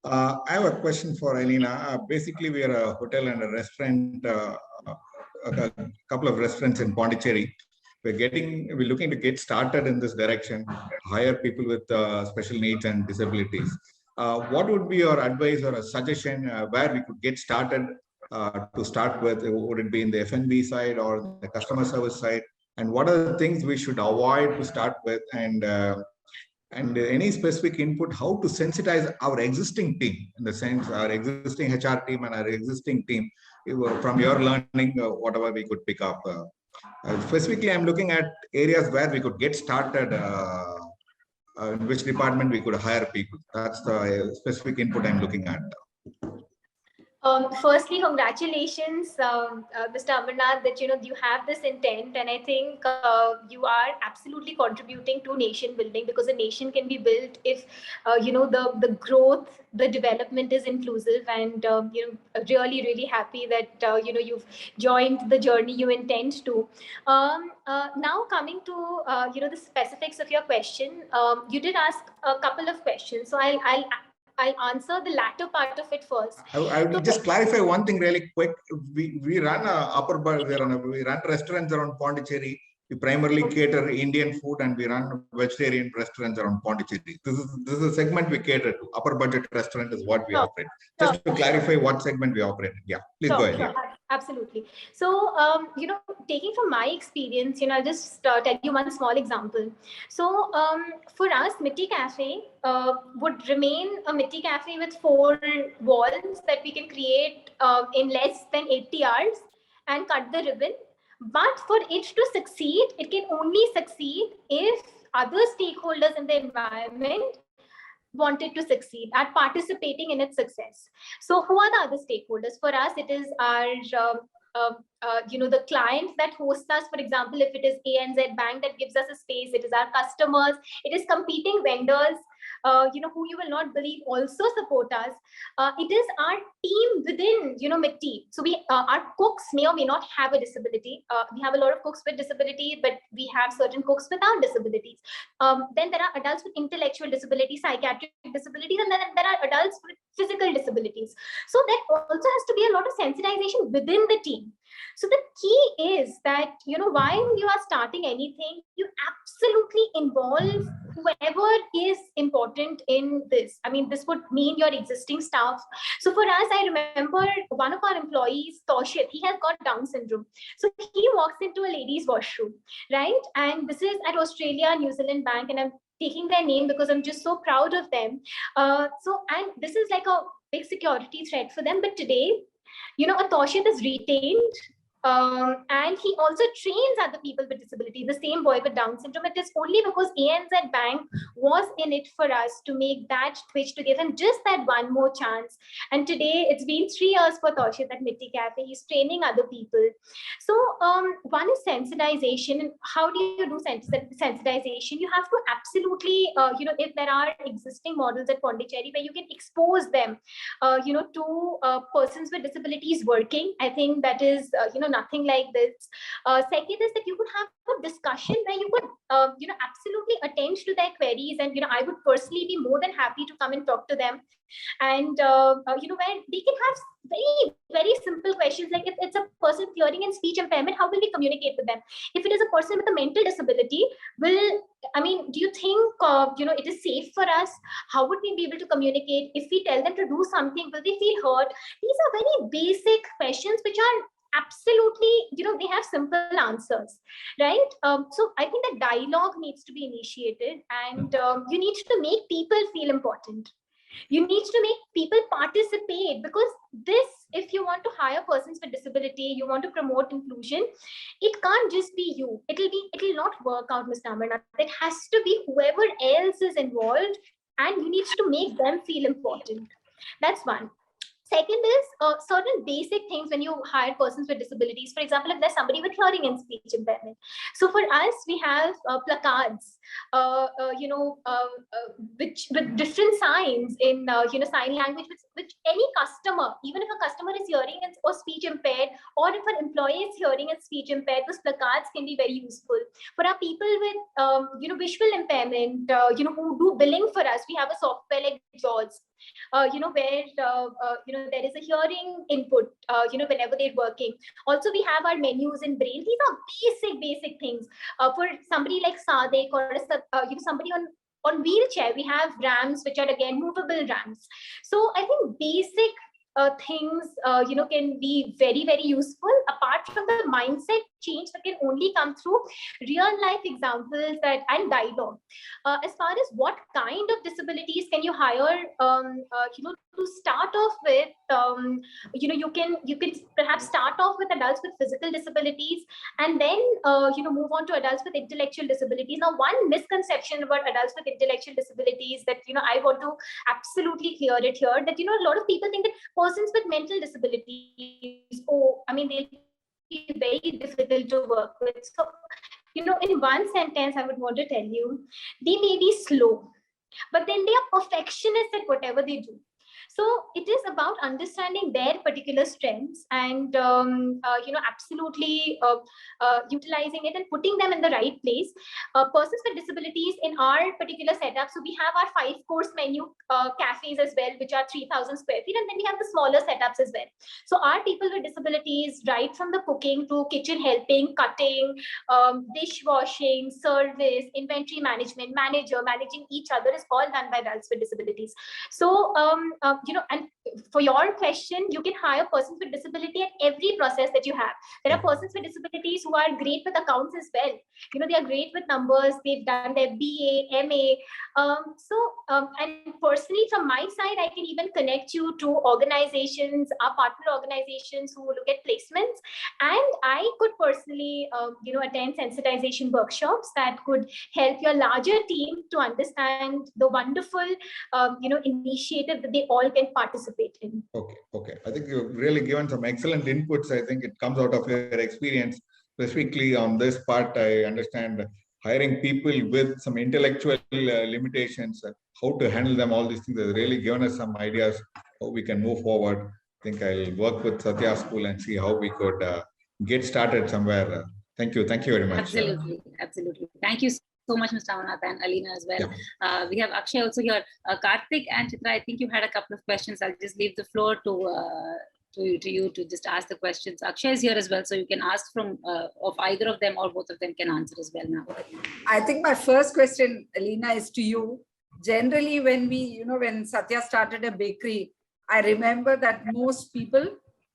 S7: I have a question for Alina. Basically, we are a hotel and a restaurant, a couple of restaurants in Pondicherry. We're looking to get started in this direction, hire people with special needs and disabilities. What would be your advice or a suggestion where we could get started to start with? Would it be in the F&B side or the customer service side? And what are the things we should avoid to start with? And any specific input, how to sensitize our existing team, in the sense our existing HR team and our existing team, from your learning, whatever we could pick up. Specifically, I'm looking at areas where we could get started, in which department we could hire people. That's the specific input I'm looking at.
S2: Firstly, congratulations, Mr. Amarnath, that you have this intent, and I think you are absolutely contributing to nation building, because a nation can be built if the growth, the development is inclusive, and really happy that you've joined the journey you intend to. Now coming to the specifics of your question, you did ask a couple of questions, so I'll answer the latter part of it first.
S7: I will just clarify one thing really quick. We run we run restaurants around Pondicherry. We primarily cater Indian food, and we run vegetarian restaurants around Pondicherry. This is a segment we cater to. Upper budget restaurant is what we operate. Just to clarify what segment we operate. Yeah, please go ahead.
S2: Absolutely. So, taking from my experience, I'll just tell you one small example. So, for us, Mitti Cafe would remain a Mitti Cafe with 4 walls that we can create in less than 80 hours and cut the ribbon. But for it to succeed, it can only succeed if other stakeholders in the environment wanted to succeed at participating in its success. So who are the other stakeholders? For us, it is our the clients that host us. For example, if it is ANZ Bank that gives us a space, it is our customers, it is competing vendors, who you will not believe also support us. It is our team within, Mitti. So our cooks may or may not have a disability. We have a lot of cooks with disability, but we have certain cooks without disabilities. Then there are adults with intellectual disabilities, psychiatric disabilities, and then there are adults with physical disabilities. So there also has to be a lot of sensitization within the team. So the key is that, while you are starting anything, you absolutely involve whoever is important in this. I mean, this would mean your existing staff. So for us, I remember one of our employees, Toshit, he has got Down syndrome. So he walks into a ladies' washroom, right? And this is at Australia, New Zealand Bank, and I'm taking their name because I'm just so proud of them. And this is like a big security threat for them. But today, Atoshit is retained, and he also trains other people with disability, the same boy with Down syndrome. It is only because ANZ Bank was in it for us to make that switch, to give him just that one more chance. And today, it's been 3 years for Toshit at Mitti Cafe. He's training other people. So one is sensitization. And how do you do sensitization? You have to absolutely, if there are existing models at Pondicherry where you can expose them, to persons with disabilities working, I think that is, nothing like this. Second is that you could have a discussion where you could, absolutely attend to their queries. And, I would personally be more than happy to come and talk to them. And, where they can have very, very simple questions, like if it's a person with hearing and speech impairment, how will we communicate with them? If it is a person with a mental disability, do you think, it is safe for us? How would we be able to communicate? If we tell them to do something, will they feel hurt? These are very basic questions which are absolutely, they have simple answers, right? So I think that dialogue needs to be initiated, and you need to make people feel important. You need to make people participate, because this, if you want to hire persons with disability, you want to promote inclusion, it can't just be you. It'll not work out, Mr. Amarnath. It has to be whoever else is involved, and you need to make them feel important. That's one. Second is certain basic things when you hire persons with disabilities. For example, if there's somebody with hearing and speech impairment. So for us, we have placards, which with different signs in, sign language, which any customer, even if a customer is hearing or speech impaired, or if an employee is hearing and speech impaired, those placards can be very useful. For our people with, visual impairment, who do billing for us, we have a software like JAWS. Where there is a hearing input, whenever they're working. Also, we have our menus in braille. These are basic things. For somebody like Sadek or somebody on wheelchair, we have ramps, which are again movable ramps. So I think basic things, can be very, very useful, apart from the mindset change that can only come through real life examples and dialogue. As far as what kind of disabilities can you hire, to start off with, you can perhaps start off with adults with physical disabilities, and then move on to adults with intellectual disabilities. Now, one misconception about adults with intellectual disabilities that I want to absolutely clear it here, that a lot of people think that persons with mental disabilities, they'll be very difficult to work with. So, in one sentence, I would want to tell you, they may be slow, but then they are perfectionists at whatever they do. So it is about understanding their particular strengths and, absolutely utilizing it and putting them in the right place. Persons with disabilities in our particular setup, so we have our 5-course menu cafes as well, which are 3,000 square feet, and then we have the smaller setups as well. So our people with disabilities, right from the cooking to kitchen helping, cutting, dishwashing, service, inventory management, managing each other, is all done by adults with disabilities. So, and for your question, you can hire persons with disability at every process that you have. There are persons with disabilities who are great with accounts as well. They are great with numbers. They've done their BA, MA. And personally, from my side, I can even connect you to organizations, our partner organizations who look at placements. And I could personally, attend sensitization workshops that could help your larger team to understand the wonderful, initiative that they all can participate in.
S7: Okay. I think you've really given some excellent inputs. I think it comes out of your experience. Specifically on this part, I understand hiring people with some intellectual limitations, how to handle them, all these things has really given us some ideas how we can move forward. I think I'll work with Satya School and see how we could get started somewhere. Thank you very much.
S1: Absolutely. Thank you so much, Mr. Amanat and Alina as well. Yeah. We have Akshay also here. Karthik and Chitra, I think you had a couple of questions. I'll just leave the floor to you to just ask the questions. Akshay is here as well, so you can ask from of either of them or both of them can answer as well now.
S5: I think my first question, Alina, is to you. Generally, when Satya started a bakery, I remember that most people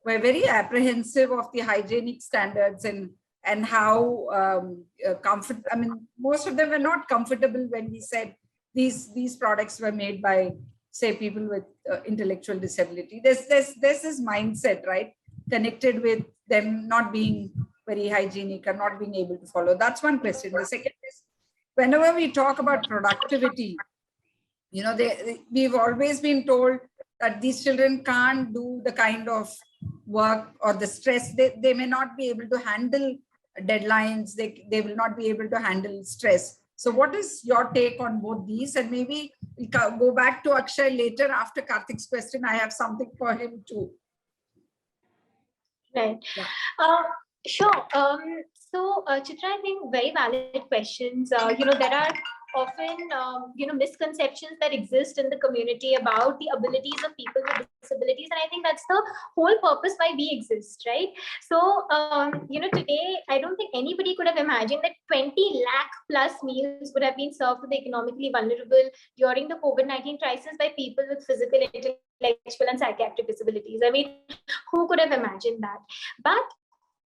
S5: were very apprehensive of the hygienic standards and how most of them were not comfortable when we said these products were made by, say, people with intellectual disability. There's this mindset, right, connected with them not being very hygienic or not being able to follow. That's one question. The second is, whenever we talk about productivity, we've always been told that these children can't do the kind of work or the stress. They may not be able to handle deadlines. They will not be able to handle stress. So what is your take on both these? And maybe we'll go back to Akshay later after Karthik's question. I have something for him too.
S2: Right. Yeah. Sure. So Chitra, I think very valid questions. There are often, misconceptions that exist in the community about the abilities of people with disabilities. And I think that's the whole purpose why we exist, right? So, today, I don't think anybody could have imagined that 20 lakh plus meals would have been served to the economically vulnerable during the COVID-19 crisis by people with physical, intellectual, and psychiatric disabilities. I mean, who could have imagined that? But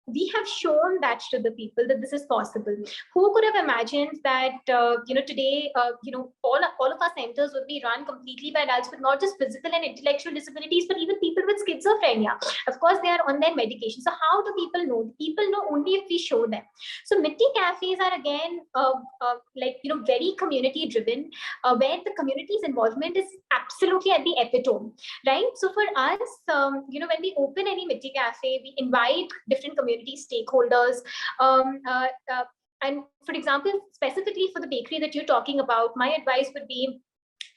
S2: we have shown that to the people that this is possible. Who could have imagined that, today, all of our centers would be run completely by adults with not just physical and intellectual disabilities, but even people with schizophrenia. Of course, they are on their medication. So how do people know? People know only if we show them. So Mitti cafes are again, very community driven, where the community's involvement is absolutely at the epitome, right? So for us, when we open any Mitti cafe, we invite different community stakeholders. And for example, specifically for the bakery that you're talking about, my advice would be,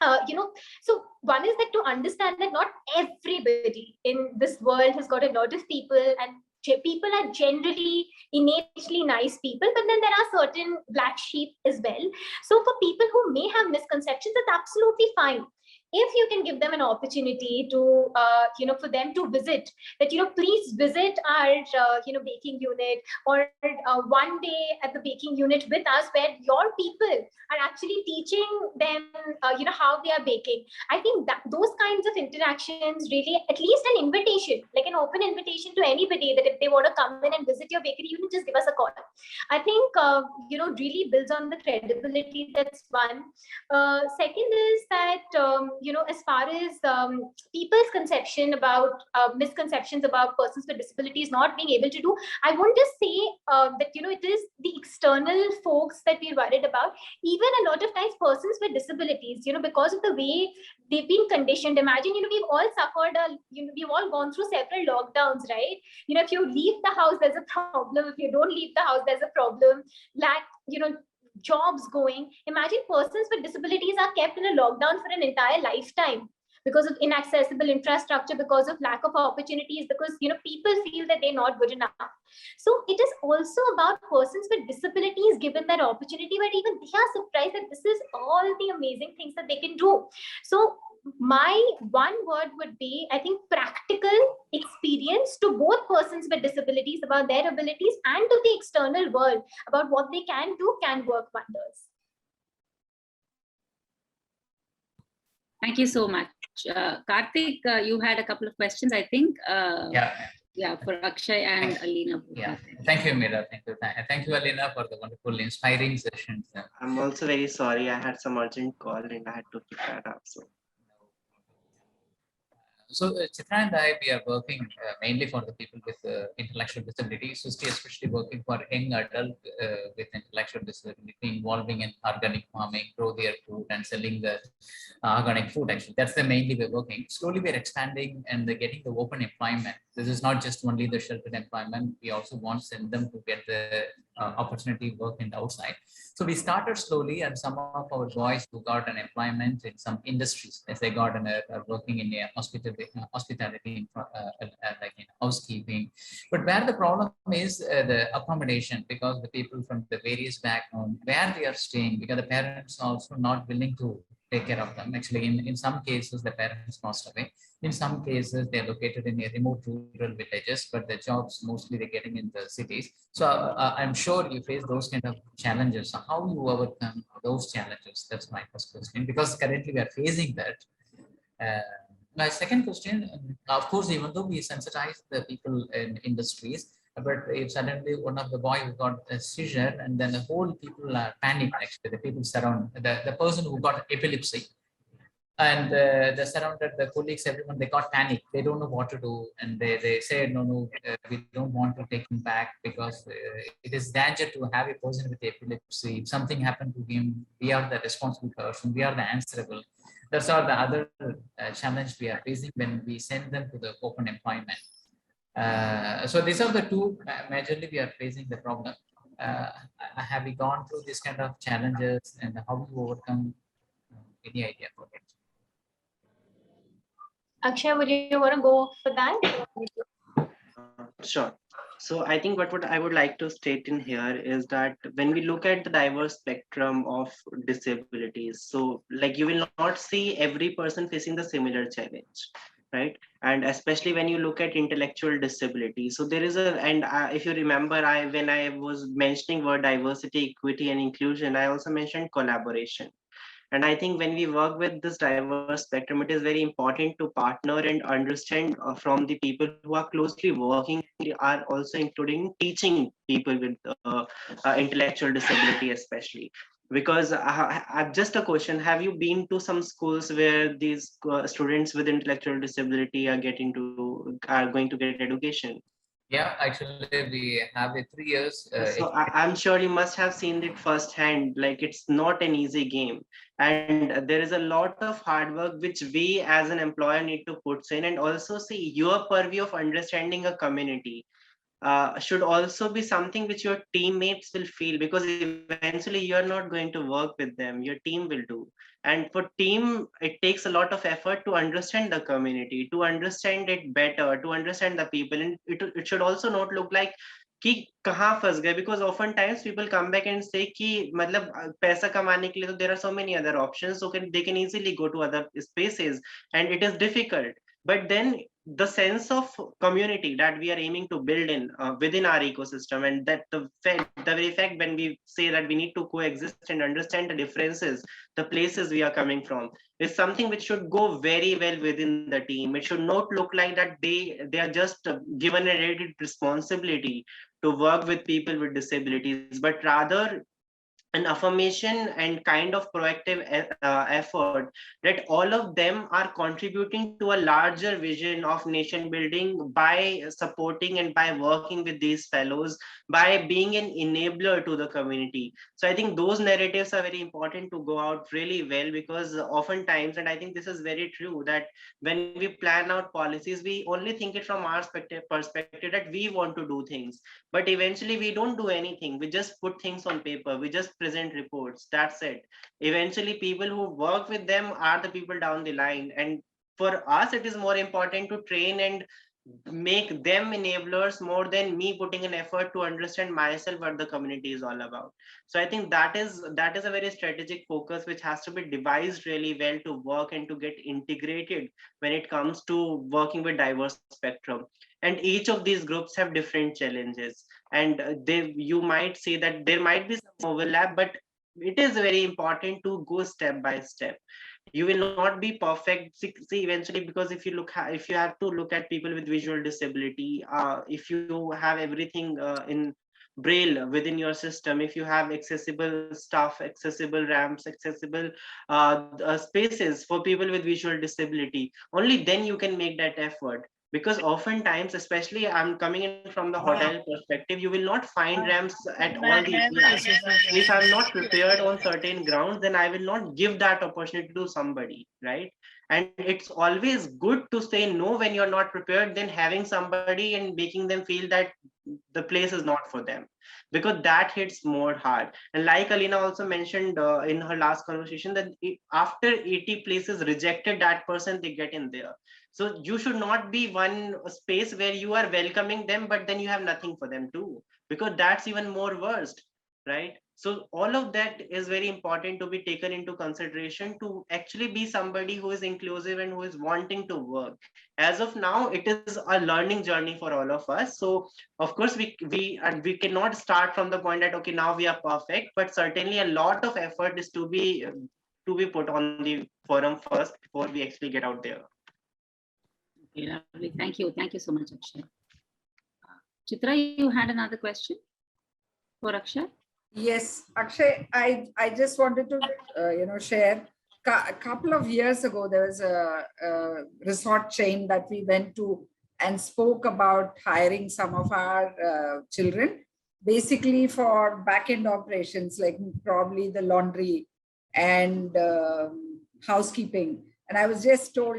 S2: so one is that to understand that not everybody in this world has got a lot of people, and people are generally innately nice people, but then there are certain black sheep as well. So for people who may have misconceptions, it's absolutely fine. If you can give them an opportunity to, for them to visit, that, please visit our, baking unit, or one day at the baking unit with us, where your people are actually teaching them, how they are baking. I think that those kinds of interactions really, at least an invitation, like an open invitation to anybody, that if they want to come in and visit your bakery unit, just give us a call. I think, really builds on the credibility. That's one. Second is that, as far as people's misconceptions about persons with disabilities not being able to do, I want to say that, it is the external folks that we're worried about. Even a lot of times persons with disabilities, because of the way they've been conditioned. Imagine, we've all suffered, we've all gone through several lockdowns, right? If you leave the house, there's a problem. If you don't leave the house, there's a problem. Jobs going. Imagine persons with disabilities are kept in a lockdown for an entire lifetime because of inaccessible infrastructure, because of lack of opportunities, because people feel that they're not good enough. So it is also about persons with disabilities given that opportunity, but even they are surprised that this is all the amazing things that they can do. So my one word would be, I think, practical experience to both persons with disabilities about their abilities and to the external world about what they can do can work wonders.
S1: Thank you so much. Karthik, you had a couple of questions, I think.
S6: Yeah,
S1: for Akshay and Alina.
S6: Yeah, thank you, Meera. Thank you, Alina, for the wonderful, inspiring sessions.
S3: I'm also very sorry. I had some urgent call and I had to pick that up.
S6: So Chitra and I, we are working mainly for the people with intellectual disabilities. So especially working for young adult with intellectual disability, involving in organic farming, grow their food and selling the organic food. Actually, that's the mainly we're working. Slowly we're expanding and getting the open employment. This is not just only the sheltered employment. We also want to send them to get the opportunity work in the outside. So we started slowly, and some of our boys who got an employment in some industries, as they got working in a hospitality, like in housekeeping. But where the problem is the accommodation, because the people from the various background where they are staying, because the parents are also not willing to take care of them. Actually, in some cases, the parents passed away. In some cases, they're located in a remote rural villages, but the jobs mostly they're getting in the cities. So I'm sure you face those kind of challenges. So how you overcome those challenges? That's my first question, because currently we are facing that. My second question, of course, even though we sensitize the people in industries, but if suddenly one of the boys got a seizure and then the whole people are panicked, actually, the people surround, the person who got epilepsy, and the surrounded, the colleagues, everyone, they got panicked. They don't know what to do. And they said, no, we don't want to take him back because it is danger to have a person with epilepsy. If something happened to him, we are the responsible person. We are the answerable. That's all the other challenge we are facing when we send them to the open employment. So these are the two majorly we are facing the problem. Have you gone through this kind of challenges and how you overcome? Any idea for it?
S2: Akshay, would you want to go for that?
S3: Sure. So I think what I would like to state in here is that when we look at the diverse spectrum of disabilities, so like you will not see every person facing the similar challenge, right? And especially when you look at intellectual disability, so there is if you remember, when I was mentioning word diversity, equity, and inclusion, I also mentioned collaboration. And I think when we work with this diverse spectrum, it is very important to partner and understand from the people who are closely working, are also including teaching people with intellectual disability, especially. Because just a question, have you been to some schools where these students with intellectual disability are going to get education?
S6: Yeah, actually, we have a 3 years.
S3: So I'm sure you must have seen it firsthand. Like, it's not an easy game, and there is a lot of hard work which we as an employer need to put in, and also see your purview of understanding a community should also be something which your teammates will feel, because eventually you're not going to work with them, your team will do. And for team, it takes a lot of effort to understand the community, to understand it better, to understand the people. And it should also not look like कि कहाँ फंस गए, because oftentimes people come back and say कि मतलब पैसा कमाने के लिए तो there are so many other options, so they can easily go to other spaces, and it is difficult. But then the sense of community that we are aiming to build in within our ecosystem, and that the very fact when we say that we need to coexist and understand the differences, the places we are coming from, is something which should go very well within the team. It should not look like that they are just given a related responsibility to work with people with disabilities, but rather an affirmation and kind of proactive effort that all of them are contributing to a larger vision of nation building by supporting and by working with these fellows, by being an enabler to the community. So I think those narratives are very important to go out really well, because oftentimes, and I think this is very true, that when we plan out policies, we only think it from our perspective that we want to do things, but eventually we don't do anything. We just put things on paper, we just present reports, that's it. Eventually people who work with them are the people down the line, and for us it is more important to train and make them enablers more than me putting an effort to understand myself what the community is all about. So I think that is a very strategic focus which has to be devised really well to work and to get integrated when it comes to working with diverse spectrum. And each of these groups have different challenges, and you might say that there might be some overlap, but it is very important to go step by step. You will not be perfect. See, eventually, because if you have to look at people with visual disability, if you have everything in braille within your system, if you have accessible stuff, accessible ramps, accessible spaces for people with visual disability, only then you can make that effort. Because oftentimes, especially I'm coming in from the hotel perspective, you will not find ramps at all these places. If I'm not prepared on certain grounds, then I will not give that opportunity to somebody, right? And it's always good to say no when you're not prepared than having somebody and making them feel that the place is not for them, because that hits more hard. And like Alina also mentioned in her last conversation, that after 80 places rejected that person, they get in there. So you should not be one space where you are welcoming them, but then you have nothing for them too, because that's even more worst, right? So all of that is very important to be taken into consideration to actually be somebody who is inclusive and who is wanting to work. As of now, it is a learning journey for all of us. So of course we cannot start from the point that okay, now we are perfect, but certainly a lot of effort is to be put on the forum first before we actually get out there.
S1: Okay, lovely. Thank you. Thank you so much, Akshay. Chitra, you had another question for Akshay?
S5: Yes, Akshay, I just wanted to share. A couple of years ago, there was a resort chain that we went to and spoke about hiring some of our children, basically for back-end operations, like probably the laundry and housekeeping. And I was just told,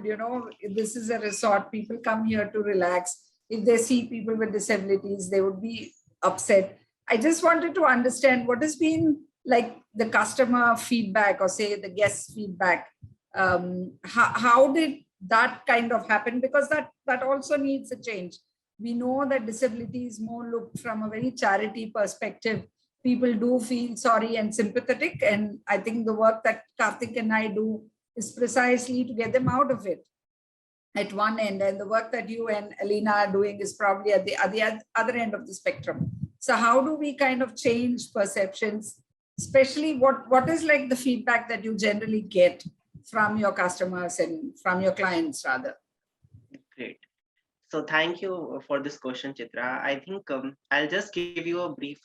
S5: this is a resort, people come here to relax. If they see people with disabilities, they would be upset. I just wanted to understand what has been like the customer feedback, or say the guest feedback. How did that kind of happen? Because that also needs a change. We know that disability is more looked from a very charity perspective. People do feel sorry and sympathetic. And I think the work that Karthik and I do is precisely to get them out of it at one end. And the work that you and Alina are doing is probably at the other end of the spectrum. So how do we kind of change perceptions, especially what is like the feedback that you generally get from your customers and from your clients rather?
S3: Great. So thank you for this question, Chitra. I think I'll just give you a brief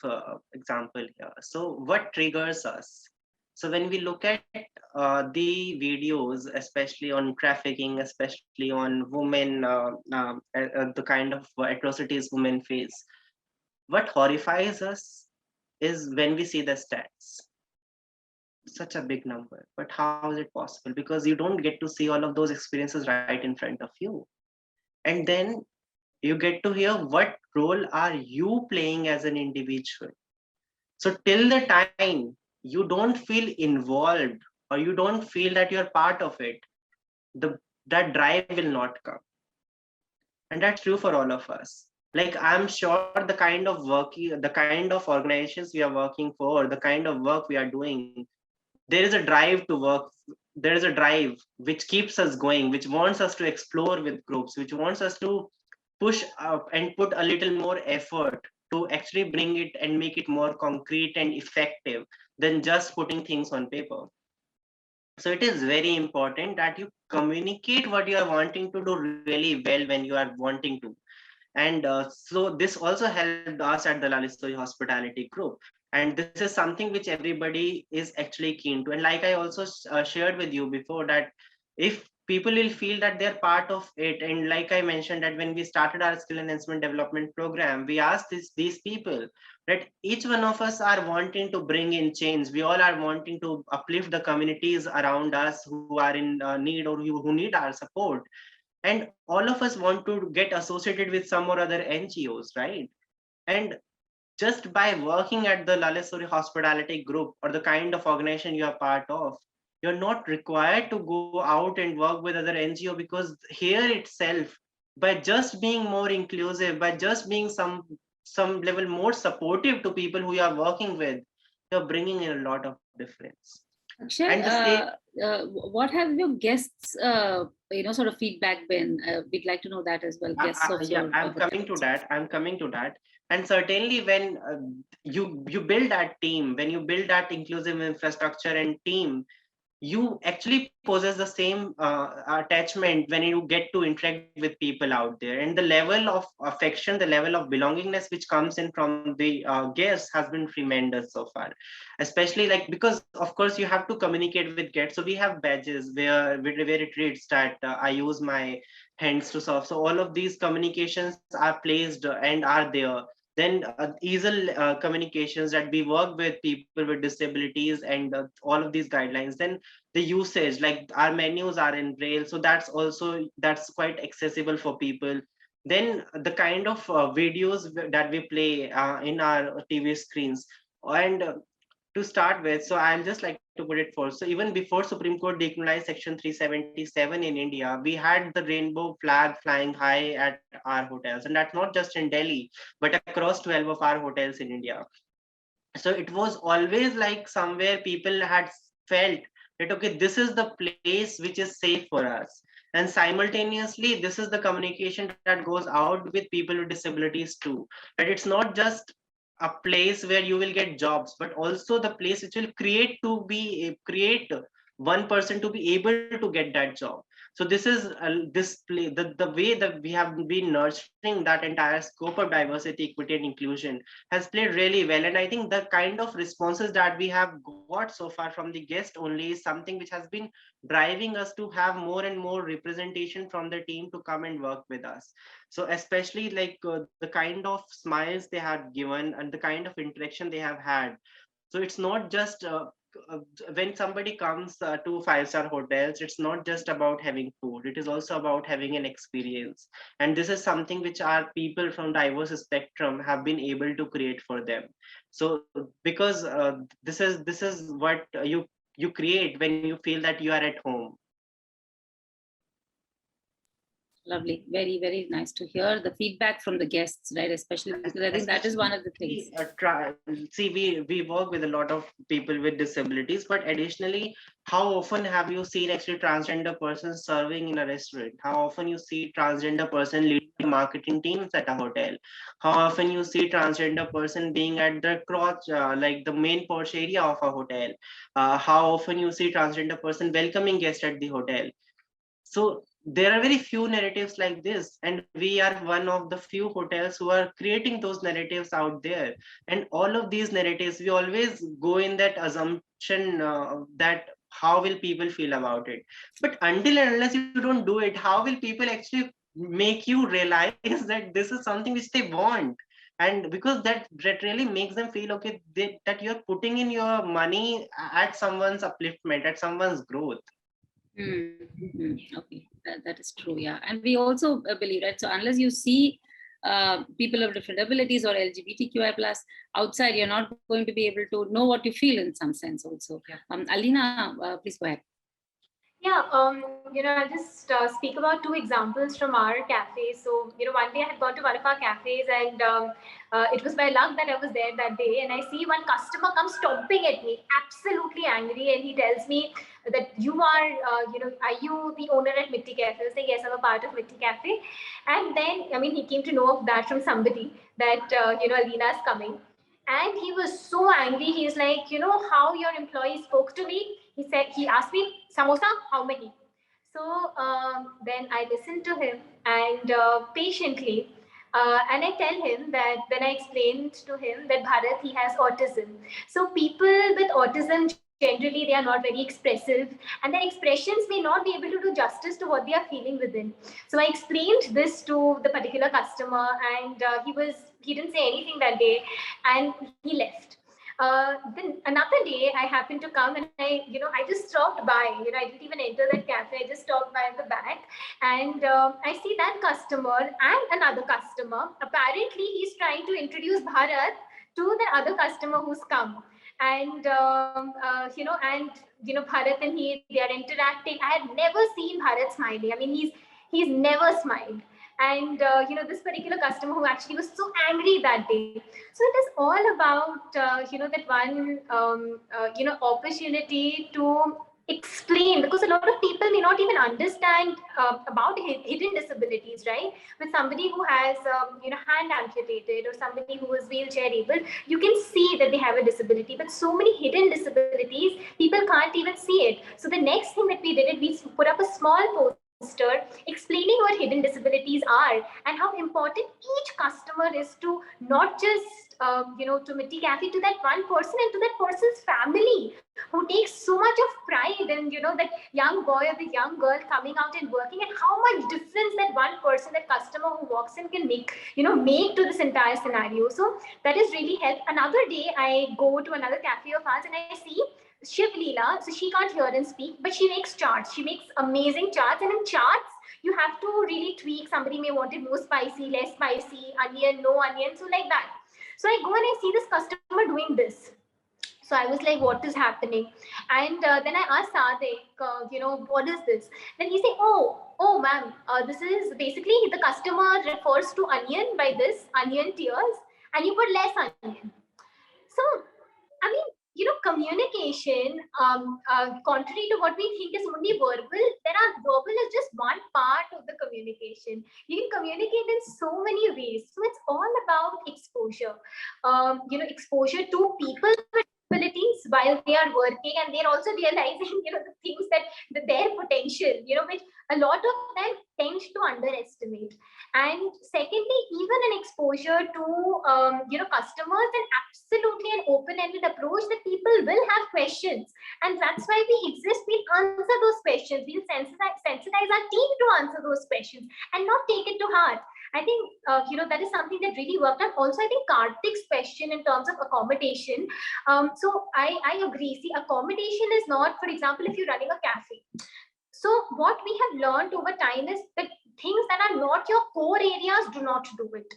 S3: example here. So what triggers us? So when we look at the videos, especially on trafficking, especially on women, the kind of atrocities women face, what horrifies us is when we see the stats. Such a big number, but how is it possible? Because you don't get to see all of those experiences right in front of you. And then you get to hear what role are you playing as an individual. So till the time you don't feel involved or you don't feel that you're part of it, that drive will not come. And that's true for all of us. Like I'm sure the kind of organizations we are working for, the kind of work we are doing, there is a drive to work. There is a drive which keeps us going, which wants us to explore with groups, which wants us to push up and put a little more effort to actually bring it and make it more concrete and effective than just putting things on paper. So it is very important that you communicate what you are wanting to do really well when you are wanting to. And so this also helped us at the Lalit Hospitality Group. And this is something which everybody is actually keen to. And like I also shared with you before, that if people will feel that they're part of it, and like I mentioned that when we started our skill enhancement development program, we asked these people that each one of us are wanting to bring in change. We all are wanting to uplift the communities around us who are in need or who need our support. And all of us want to get associated with some or other NGOs, right? And just by working at the Lalit Hospitality Group or the kind of organization you are part of, you're not required to go out and work with other NGO, because here itself, by just being more inclusive, by just being some level more supportive to people who you are working with, you're bringing in a lot of difference.
S1: Akshay, what have your guests, sort of feedback been? We'd like to know that as well. Guests
S3: I'm coming to that. And certainly when you build that team, when you build that inclusive infrastructure and team, you actually possess the same attachment when you get to interact with people out there, and the level of affection, the level of belongingness which comes in from the guests has been tremendous so far. Especially like, because of course you have to communicate with guests, so we have badges where it reads that I use my hands to serve. So all of these communications are placed and are there. Then easel communications, that we work with people with disabilities, and all of these guidelines. Then the usage, like our menus are in braille, so that's quite accessible for people. Then the kind of videos that we play in our TV screens. And to start with, so I'll just like to put it forth. So even before Supreme Court decriminalized Section 377 in India, we had the rainbow flag flying high at our hotels, and that's not just in Delhi, but across 12 of our hotels in India. So it was always like somewhere people had felt that, okay, this is the place which is safe for us. And simultaneously, this is the communication that goes out with people with disabilities too. That it's not just a place where you will get jobs, but also the place which will create one person to be able to get that job. So this is the way that we have been nurturing that entire scope of diversity, equity, and inclusion has played really well. And I think the kind of responses that we have got so far from the guest only is something which has been driving us to have more and more representation from the team to come and work with us. So especially like the kind of smiles they have given and the kind of interaction they have had. So it's not just uh, when somebody comes to five-star hotels, it's not just about having food, it is also about having an experience. And this is something which our people from diverse spectrum have been able to create for them. So because this is what you create when you feel that you are at home.
S1: Lovely. Very, very nice to hear the feedback from the guests, right? Especially because I think that is one of the things.
S3: We work with a lot of people with disabilities, but additionally, how often have you seen actually transgender persons serving in a restaurant? How often you see transgender person leading marketing teams at a hotel? How often you see transgender person being at the crotch, like the main porch area of a hotel? How often you see transgender person welcoming guests at the hotel? So there are very few narratives like this, and we are one of the few hotels who are creating those narratives out there. And all of these narratives, we always go in that assumption that how will people feel about it? But until and unless you don't do it, how will people actually make you realize that this is something which they want? And because that really makes them feel okay, that you're putting in your money at someone's upliftment, at someone's growth.
S1: Okay, that is true. Yeah, and we also believe, right? So unless you see people of different abilities or LGBTQI plus outside, you're not going to be able to know what you feel in some sense. Also, Alina, please go ahead.
S2: Yeah, I'll just speak about two examples from our cafe. So, one day I had gone to one of our cafes, and it was by luck that I was there that day. And I see one customer come stomping at me, absolutely angry, and he tells me that you are, are you the owner at Mitti Cafe? I was like, yes, I'm a part of Mitti Cafe. And then, he came to know of that from somebody that, Alina's coming. And he was so angry. He's like, how your employee spoke to me. He asked me, samosa, how many? So then I listened to him and patiently. And I tell him that then I explained to him that Bharat, he has autism. So people with autism, generally, they are not very expressive, and their expressions may not be able to do justice to what they are feeling within. So I explained this to the particular customer, and he didn't say anything that day, and he left. Then another day I happened to come, and I just stopped by, I didn't even enter that cafe. I just stopped by at the back, and I see that customer and another customer. Apparently he's trying to introduce Bharat to the other customer who's come. And, Bharat and they are interacting. I had never seen Bharat smiling. I mean, he's never smiled. And, this particular customer who actually was so angry that day. So it is all about, that one, opportunity to explain, because a lot of people may not even understand about hidden disabilities, right? With somebody who has hand amputated, or somebody who is wheelchair able, you can see that they have a disability, but so many hidden disabilities, people can't even see it. So the next thing that we did, we put up a small poster explaining what hidden disabilities are and how important each customer is to not just to Mitti Cafe, to that one person and to that person's family who takes so much of pride in that young boy or the young girl coming out and working, and how much difference that one person, that customer who walks in, can make to this entire scenario. So that has really helped. Another day I go to another cafe of ours and I see Shiv Leela. So she can't hear and speak, but she makes charts. She makes amazing charts, and in charts you have to really tweak. Somebody may want it more spicy, less spicy, onion, no onion, so like that. So I go and I see this customer doing this. So I was like, what is happening? And then I asked Sadek, what is this? Then he said, oh, ma'am, this is basically, the customer refers to onion by this, onion tears, and you put less onion. So, I mean, communication, contrary to what we think is only verbal, verbal is just one part of the communication. You can communicate in so many ways. So it's all about exposure. Exposure to people with disabilities while they are working, and they're also realizing, the things that their potential, which a lot of them tend to underestimate. And secondly, even an exposure to customers, and absolutely an open-ended approach that people will have questions, and that's why we exist. We'll answer those questions. We'll sensitize our team to answer those questions and not take it to heart. I think that is something that really worked out. Also, I think Karthik's question in terms of accommodation. So I agree. See, accommodation is not, for example, if you're running a cafe. So what we have learned over time is that things that are not your core areas, do not do it.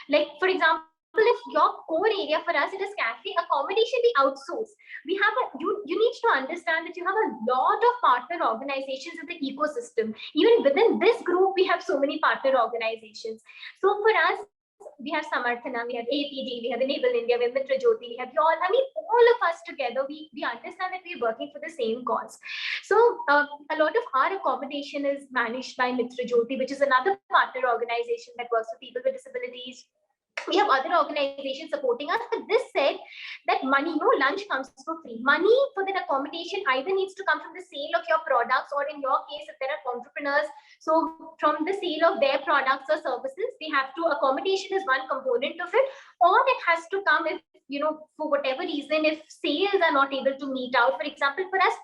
S2: Like, for example, if your core area for us, it is cafe, accommodation we outsource. We have you need to understand that you have a lot of partner organizations in the ecosystem. Even within this group, we have so many partner organizations. So for us, we have Samarthana, we have APD, we have Enable India, we have Mitra Jyoti, we have you all. I mean, all of us together, we understand that we're working for the same cause. So a lot of our accommodation is managed by Mitra Jyoti, which is another partner organization that works with people with disabilities. We have other organizations supporting us, but this said that money, no lunch comes for free. Money for that accommodation either needs to come from the sale of your products, or in your case, if there are entrepreneurs, so from the sale of their products or services, they have to, accommodation is one component of it, or it has to come if, for whatever reason, if sales are not able to meet out. For example, for us,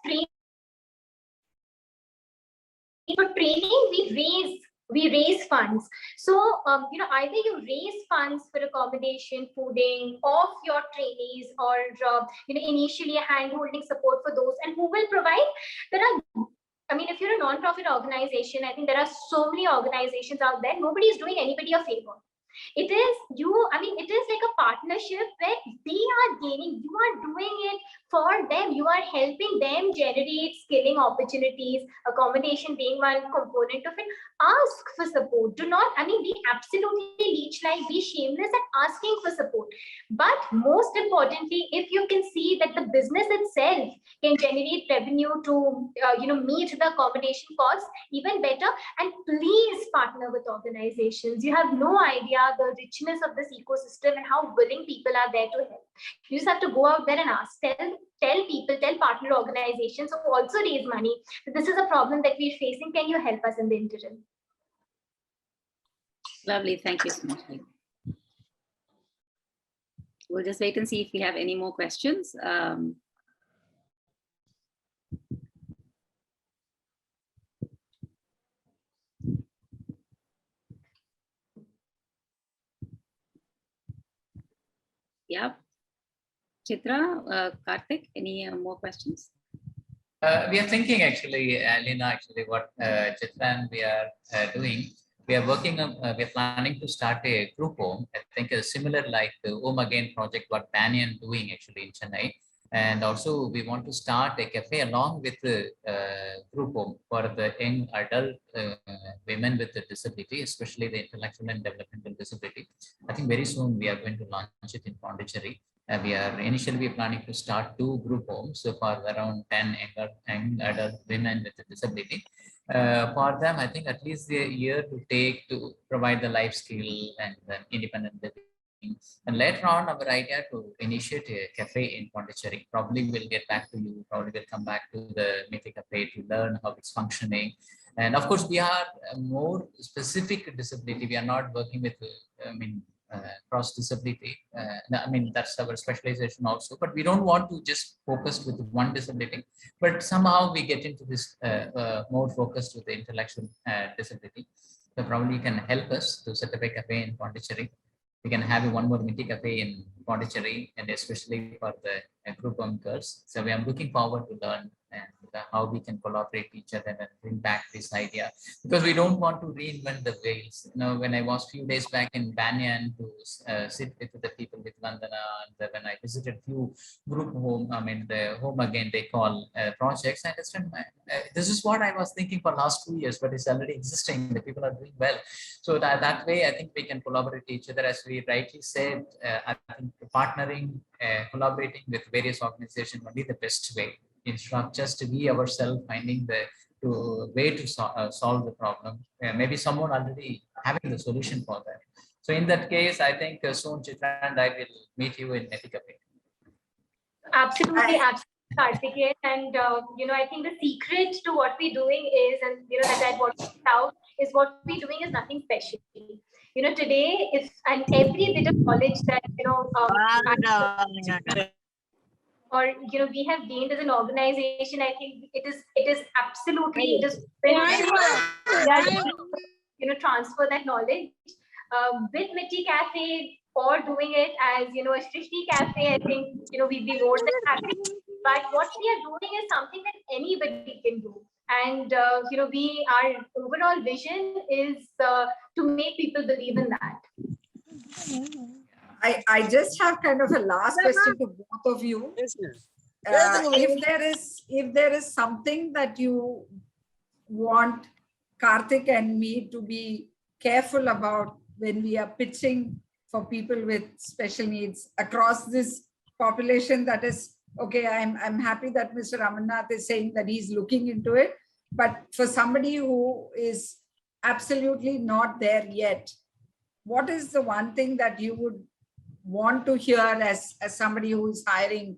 S2: we raise funds. So, either you raise funds for accommodation, fooding of your trainees, or, initially a hand-holding support for those, and who will provide. If you're a non-profit organization, I think there are so many organizations out there, nobody is doing anybody a favor. It is it is like a partnership where they are gaining, you are doing it for them, you are helping them generate skilling opportunities, accommodation being one component of it. Ask for support. Do not, be absolutely leech-like, be shameless at asking for support. But most importantly, if you can see that the business itself can generate revenue to, meet the accommodation costs, even better. And please partner with organizations. You have no idea the richness of this ecosystem and how willing people are there to help. You just have to go out there and ask. Tell people, tell partner organizations who also raise money that this is a problem that we're facing. Can you help us in the interim?
S1: Lovely. Thank you so much. We'll just wait and see if we have any more questions. Yeah. Chitra, Karthik, any more questions?
S6: We are thinking actually, Alina, what Chitra and we are doing. We are working on, we are planning to start a group home. I think similar like the Home Again project, what Banyan doing actually in Chennai. And also we want to start a cafe along with the group home for the young adult women with a disability, especially the intellectual and developmental disability. I think very soon we are going to launch it in Pondicherry. We are initially planning to start 2 group homes so for around 10 young adult women with a disability. For them, I think at least a year to take to provide the life skill and then independent living. And later on, our idea to initiate a cafe in Pondicherry. Probably we'll get back to you. Probably we'll come back to the Mitti cafe to learn how it's functioning. And of course, we are more specific disability. We are not working with, cross disability. That's our specialization also. But we don't want to just focus with one disability. But somehow we get into this more focused with the intellectual disability. So probably you can help us to set up a cafe in Pondicherry. We can have one more Mitti cafe in Pondicherry, and especially for the group home girls. So we are looking forward to learn and how we can collaborate each other and bring back this idea, because we don't want to reinvent the wheels. When I was few days back in Banyan to sit with the people with Vandana, and when I visited few group home, the home again they call projects, I understand this is what I was thinking for last 2 years, but it's already existing. The people are doing well. So that way, I think we can collaborate each other, as we rightly said. I think partnering, collaborating with various organizations will be the best way, instead of just we ourselves finding the way to solve the problem. Maybe someone already having the solution for that. So in that case, I think soon Chitra and I will meet you in Mitti cafe.
S2: Absolutely, Karthikeyan. And I think the secret to what we're doing is, and that I want to point out, is what we're doing is nothing special. Today, if and every bit of knowledge that or we have gained as an organization, I think it is absolutely transfer that knowledge with Mitti Cafe, or doing it as a Srishti Cafe. I think we'd be more than happy. But what we are doing is something that anybody can do. And our overall vision is to make people believe in that.
S5: I just have kind of a last question to both of you. If there is something that you want Karthik and me to be careful about when we are pitching for people with special needs across this population, that is, okay, I'm happy that Mr. Amarnath is saying that he's looking into it. But for somebody who is absolutely not there yet, what is the one thing that you would want to hear as somebody who is hiring,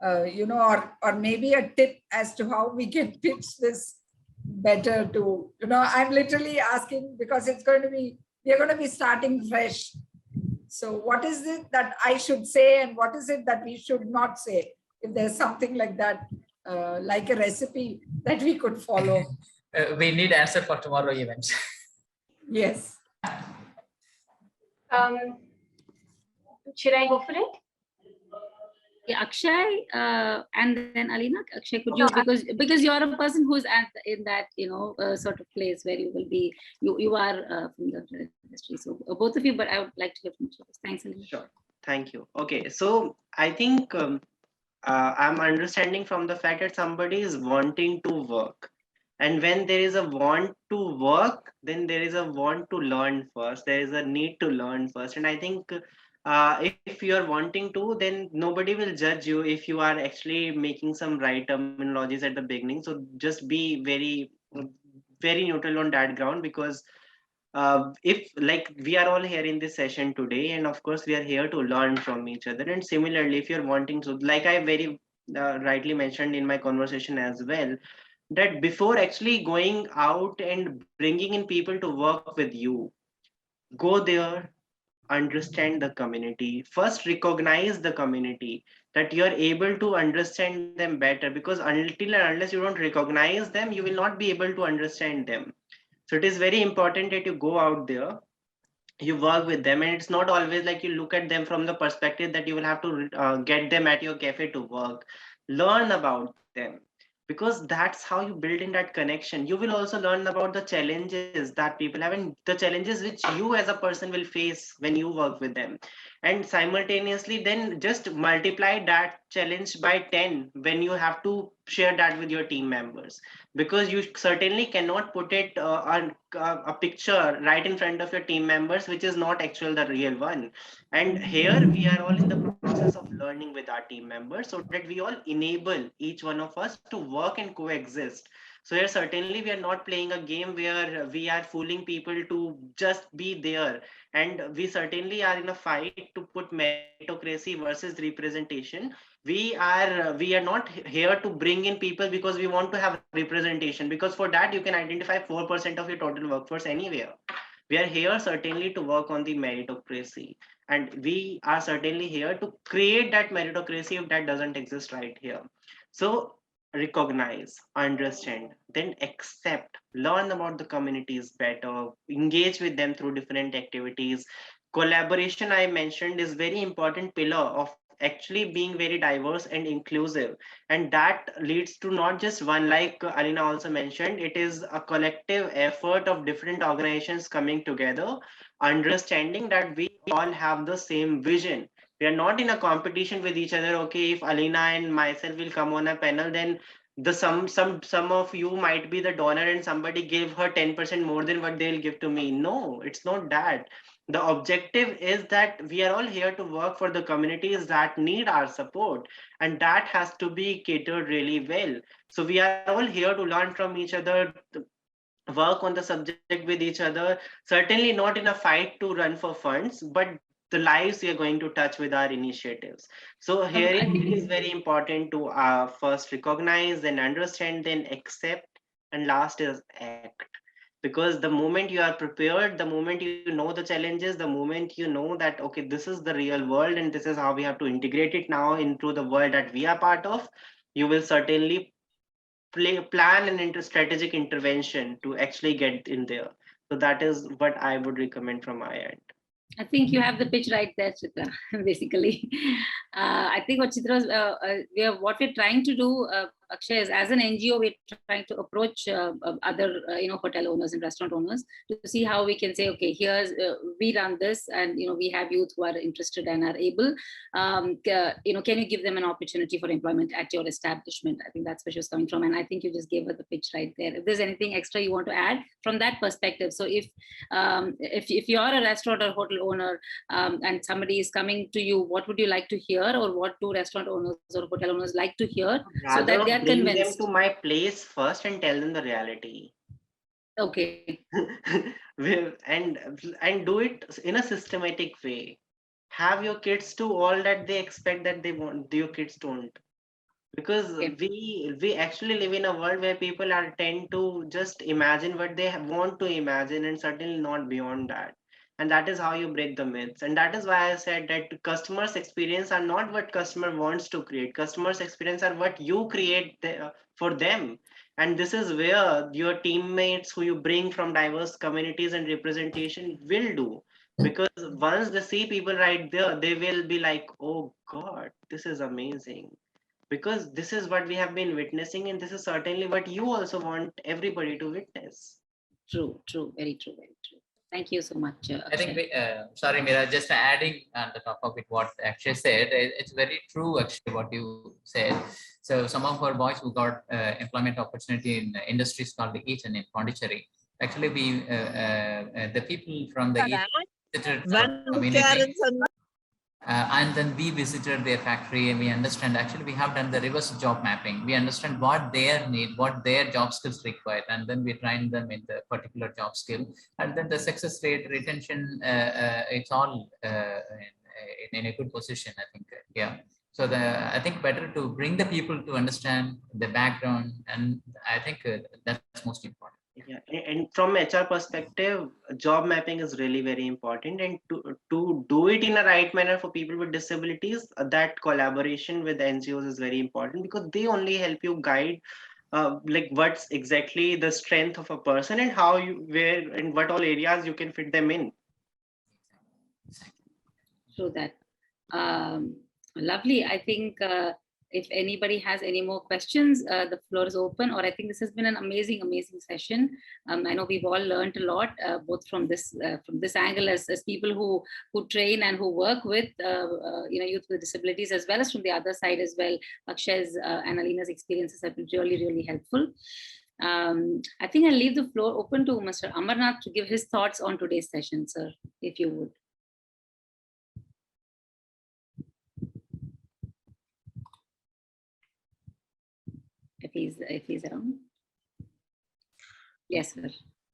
S5: or maybe a tip as to how we can pitch this better to, I'm literally asking because we're going to be starting fresh. So what is it that I should say and what is it that we should not say? If there's something like that, like a recipe that we could follow.
S6: We need answer for tomorrow events.
S5: Yes.
S2: Should I go for it?
S1: Yeah, Akshay, and then Alina. Akshay, could you, because you're a person who's in that sort of place where you will be, you are from the industry. So both of you, but I would like to hear from you. Thanks, Alina.
S3: Sure. Thank you. Okay, so I think I'm understanding from the fact that somebody is wanting to work. And when there is a want to work, then there is a want to learn first. There is a need to learn first. And I think if you are wanting to, then nobody will judge you if you are actually making some right terminologies at the beginning. So just be very, very neutral on that ground, because if like we are all here in this session today, and of course we are here to learn from each other. And similarly, if you're wanting to, like I very rightly mentioned in my conversation as well, that before actually going out and bringing in people to work with you, go there, understand the community first, recognize the community, that you're able to understand them better, because until and unless you don't recognize them, you will not be able to understand them. So it is very important that you go out there, you work with them, and it's not always like you look at them from the perspective that you will have to get them at your cafe to work. Learn about them, because that's how you build in that connection. You will also learn about the challenges that people have, and the challenges which you as a person will face when you work with them. and simultaneously then just multiply that challenge by 10 when you have to share that with your team members, because you certainly cannot put it on a picture right in front of your team members which is not actual the real one. And here we are all in the process of learning with our team members so that we all enable each one of us to work and coexist. So here certainly we are not playing a game where we are fooling people to just be there, and we certainly are in a fight to put meritocracy versus representation. We are not here to bring in people because we want to have representation, because for that you can identify 4% of your total workforce anywhere. We are here certainly to work on the meritocracy, and we are certainly here to create that meritocracy if that doesn't exist right here. So recognize, understand, then accept, learn about the communities better, engage with them through different activities. Collaboration, I mentioned, is very important pillar of actually being very diverse and inclusive. And that leads to not just one, like Alina also mentioned, it is a collective effort of different organizations coming together, understanding that we all have the same vision. We are not in a competition with each other. Okay, if Alina and myself will come on a panel, then the some of you might be the donor and somebody give her 10% more than what they'll give to me. No, it's not that. The objective is that we are all here to work for the communities that need our support, and that has to be catered really well. So we are all here to learn from each other, work on the subject with each other, certainly not in a fight to run for funds, but the lives we are going to touch with our initiatives. So here
S1: I
S3: it
S1: think
S3: is very important to first recognize, then understand, then accept, and last is act. Because the moment you are prepared, the moment you know the challenges, the moment you know that okay, this is the real world and this is how we have to integrate it now into the world that we are part of, you will certainly plan an strategic intervention to actually get in there. So that is what I would recommend from my end.
S1: I think you have the pitch right there, Chitra. Basically, I think what Chitra, what we're trying to do, Akshay, is as an NGO, we're trying to approach other, hotel owners and restaurant owners to see how we can say, okay, here's we run this, and we have youth who are interested and are able. Can you give them an opportunity for employment at your establishment? I think that's where she was coming from, and I think you just gave her the pitch right there. If there's anything extra you want to add from that perspective, so if you're a restaurant or hotel owner and somebody is coming to you, what would you like to hear, or what do restaurant owners or hotel owners like to hear, so that they are
S3: bring
S1: convinced?
S3: them to my place first and tell them the reality.
S1: Okay.
S3: and do it in a systematic way. Have your kids do all that they expect that they want, your kids don't. Because we actually live in a world where people are tend to just imagine what they want to imagine, and certainly not beyond that. And that is how you break the myths. And that is why I said that customers experience are not what customer wants to create. Customers experience are what you create for them. And this is where your teammates who you bring from diverse communities and representation will do. Because once they see people right there, they will be like, oh God, this is amazing. Because this is what we have been witnessing, and this is certainly what you also want everybody to witness.
S1: True, very true. Thank you so much.
S6: I think, sorry, Mira, just adding on the top of it what Akshay said, it's very true, Akshay, what you said. So some of our boys who got employment opportunity in industries called the Eton in Pondicherry, actually the people from the Eton visited our community. And then we visited their factory and we understand, actually we have done the reverse job mapping. We understand what their need, what their job skills require, and then we train them in the particular job skill. And then the success rate, retention, it's all in a good position, I think. Yeah. So I think better to bring the people to understand the background, and I think that's most important.
S3: Yeah, and from HR perspective, job mapping is really very important, and to do it in a right manner for people with disabilities, that collaboration with NGOs is very important, because they only help you guide like what's exactly the strength of a person and how you, where and what all areas you can fit them in.
S1: So that lovely. I think if anybody has any more questions, the floor is open. Or I think this has been an amazing, amazing session. I know we've all learned a lot, both from this angle as people who train and who work with youth with disabilities, as well as from the other side as well. Akshay's and Alina's experiences have been really, really helpful. I think I'll leave the floor open to Mr. Amarnath to give his thoughts on today's session, sir, if you would. If he's around. Yes, sir.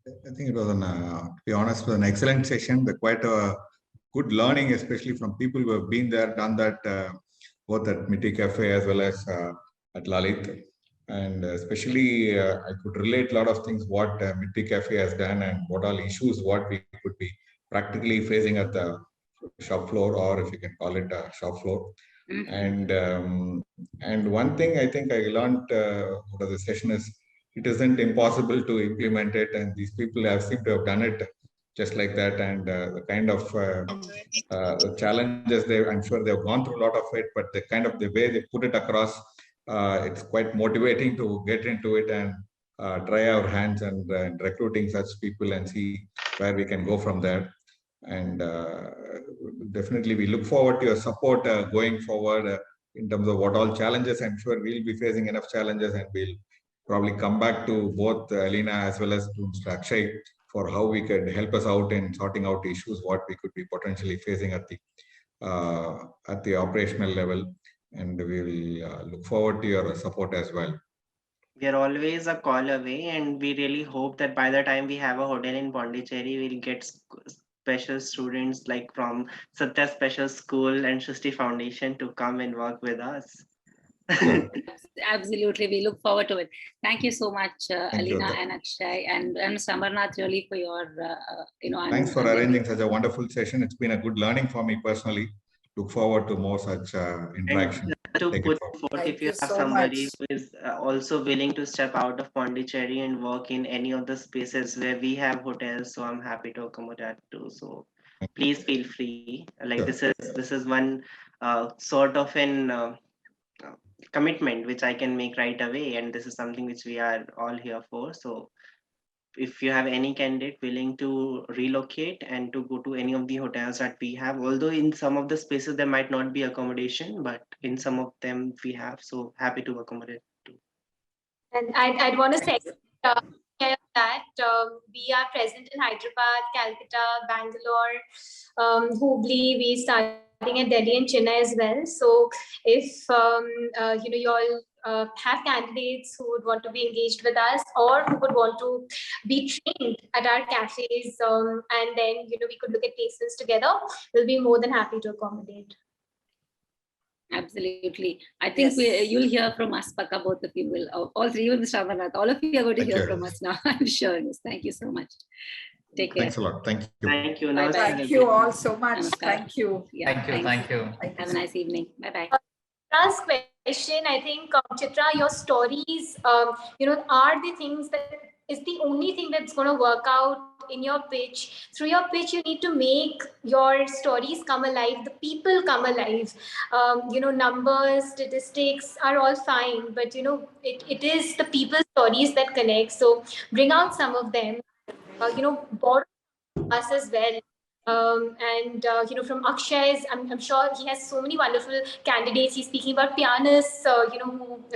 S7: I think it was to be honest, it was an excellent session. Quite a good learning, especially from people who have been there, done that, both at Mitti Cafe as well as at Lalit. And especially, I could relate a lot of things what Mitti Cafe has done and what all issues what we could be practically facing at the shop floor, or if you can call it a shop floor. Mm-hmm. And one thing I think I learned out of the session is it isn't impossible to implement it, and these people have seemed to have done it just like that. And the kind of the challenges I'm sure they've gone through a lot of it, but the kind of the way they put it across, it's quite motivating to get into it and try our hands and recruiting such people and see where we can go from there. And definitely we look forward to your support going forward in terms of what all challenges. I'm sure we'll be facing enough challenges, and we'll probably come back to both Alina as well as to Mr. Akshay for how we could help us out in sorting out issues, what we could be potentially facing at the operational level. And we will look forward to your support as well.
S3: We are always a call away, and we really hope that by the time we have a hotel in Pondicherry, we'll get special students like from Satya Special School and Srishti Foundation to come and work with us.
S1: Absolutely, we look forward to it. Thank you so much, Alina and Akshay, and Mr. Amarnath, really for your
S7: thanks for arranging such a wonderful session. It's been a good learning for me personally. Look forward to more such interaction.
S3: To put forth, if you have somebody who is also willing to step out of Pondicherry and work in any of the spaces where we have hotels, so I'm happy to accommodate too. So please feel free. Like this is one sort of an commitment which I can make right away, and this is something which we are all here for. So if you have any candidate willing to relocate and to go to any of the hotels that we have, although in some of the spaces there might not be accommodation, but in some of them we have, so happy to accommodate too.
S2: And I'd want to say that we are present in Hyderabad, Calcutta, Bangalore, Hubli. We starting at Delhi and Chennai as well. So if you all have candidates who would want to be engaged with us, or who would want to be trained at our cafes, and then we could look at placements together, we'll be more than happy to accommodate.
S1: Absolutely. I think you'll hear from us, Paka, both of you will, all three, even Mr. Amarnath, all of you are going to hear from us now, I'm sure. Thank you so much. Take care.
S7: Thanks a lot. Thank you.
S3: Thank you.
S5: Thank you all so much. Thank you.
S1: Yeah,
S6: thank you.
S1: Have a nice evening. Bye-bye.
S2: Last question, I think, Chitra, your stories, are the things that is the only thing that's going to work out in your pitch. Through your pitch, you need to make your stories come alive, the people come alive. Numbers, statistics are all fine, but it is the people's stories that connect. So bring out some of them, borrow us as well. From Akshay's, I'm sure he has so many wonderful candidates. He's speaking about pianists,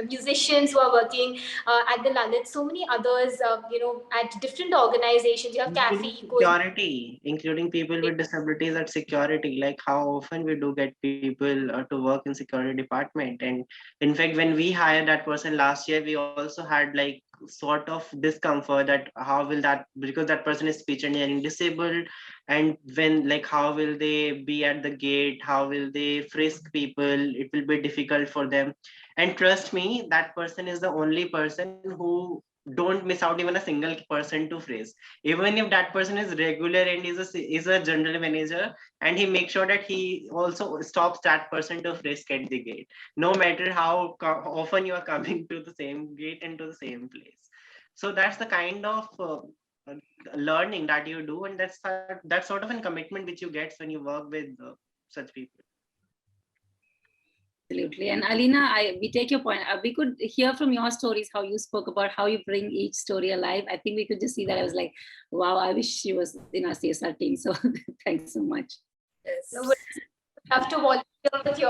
S2: musicians who are working at the Lalit, so many others, at different organizations. You have cafe,
S3: security, including people with disabilities at security. Like how often we do get people to work in security department. And in fact, when we hired that person last year, we also had like sort of discomfort that how will that, because that person is speech and hearing disabled, and when like how will they be at the gate, how will they frisk people, it will be difficult for them. And trust me, that person is the only person who don't miss out even a single person to frisk, even if that person is regular and is a general manager, and he makes sure that he also stops that person to frisk at the gate, no matter how often you are coming to the same gate and to the same place. So that's the kind of learning that you do, and that's sort of a commitment which you get when you work with such people.
S1: Absolutely. And Alina, we take your point. We could hear from your stories how you spoke about how you bring each story alive. I think we could just see that. I was like, wow, I wish she was in our CSR team. So thanks so much.
S5: Yes.
S2: No, but I have to volunteer with you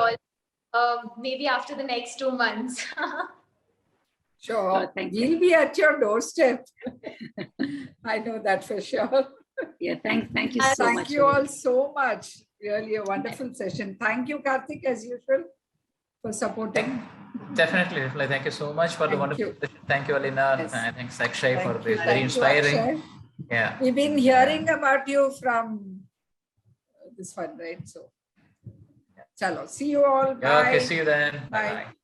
S2: all, maybe after the next 2 months.
S5: Sure.
S1: Thank
S5: We'll be at your doorstep. I know that for sure.
S1: Yeah, thank you so much.
S5: Thank you all so much. Really a wonderful session. Thank you, Karthik, as usual, for supporting.
S6: Definitely. Thank you so much for the wonderful session. Thank you, Alina.
S5: Yes.
S6: Thanks, Akshay, for
S5: Thank
S6: this
S5: you.
S6: very
S5: Thank you,
S6: inspiring.
S5: Akshay.
S6: Yeah.
S5: We've been hearing about you from this one, right? So, chalo. See you all. Bye.
S6: Okay, see you then.
S5: Bye.
S6: Bye-bye.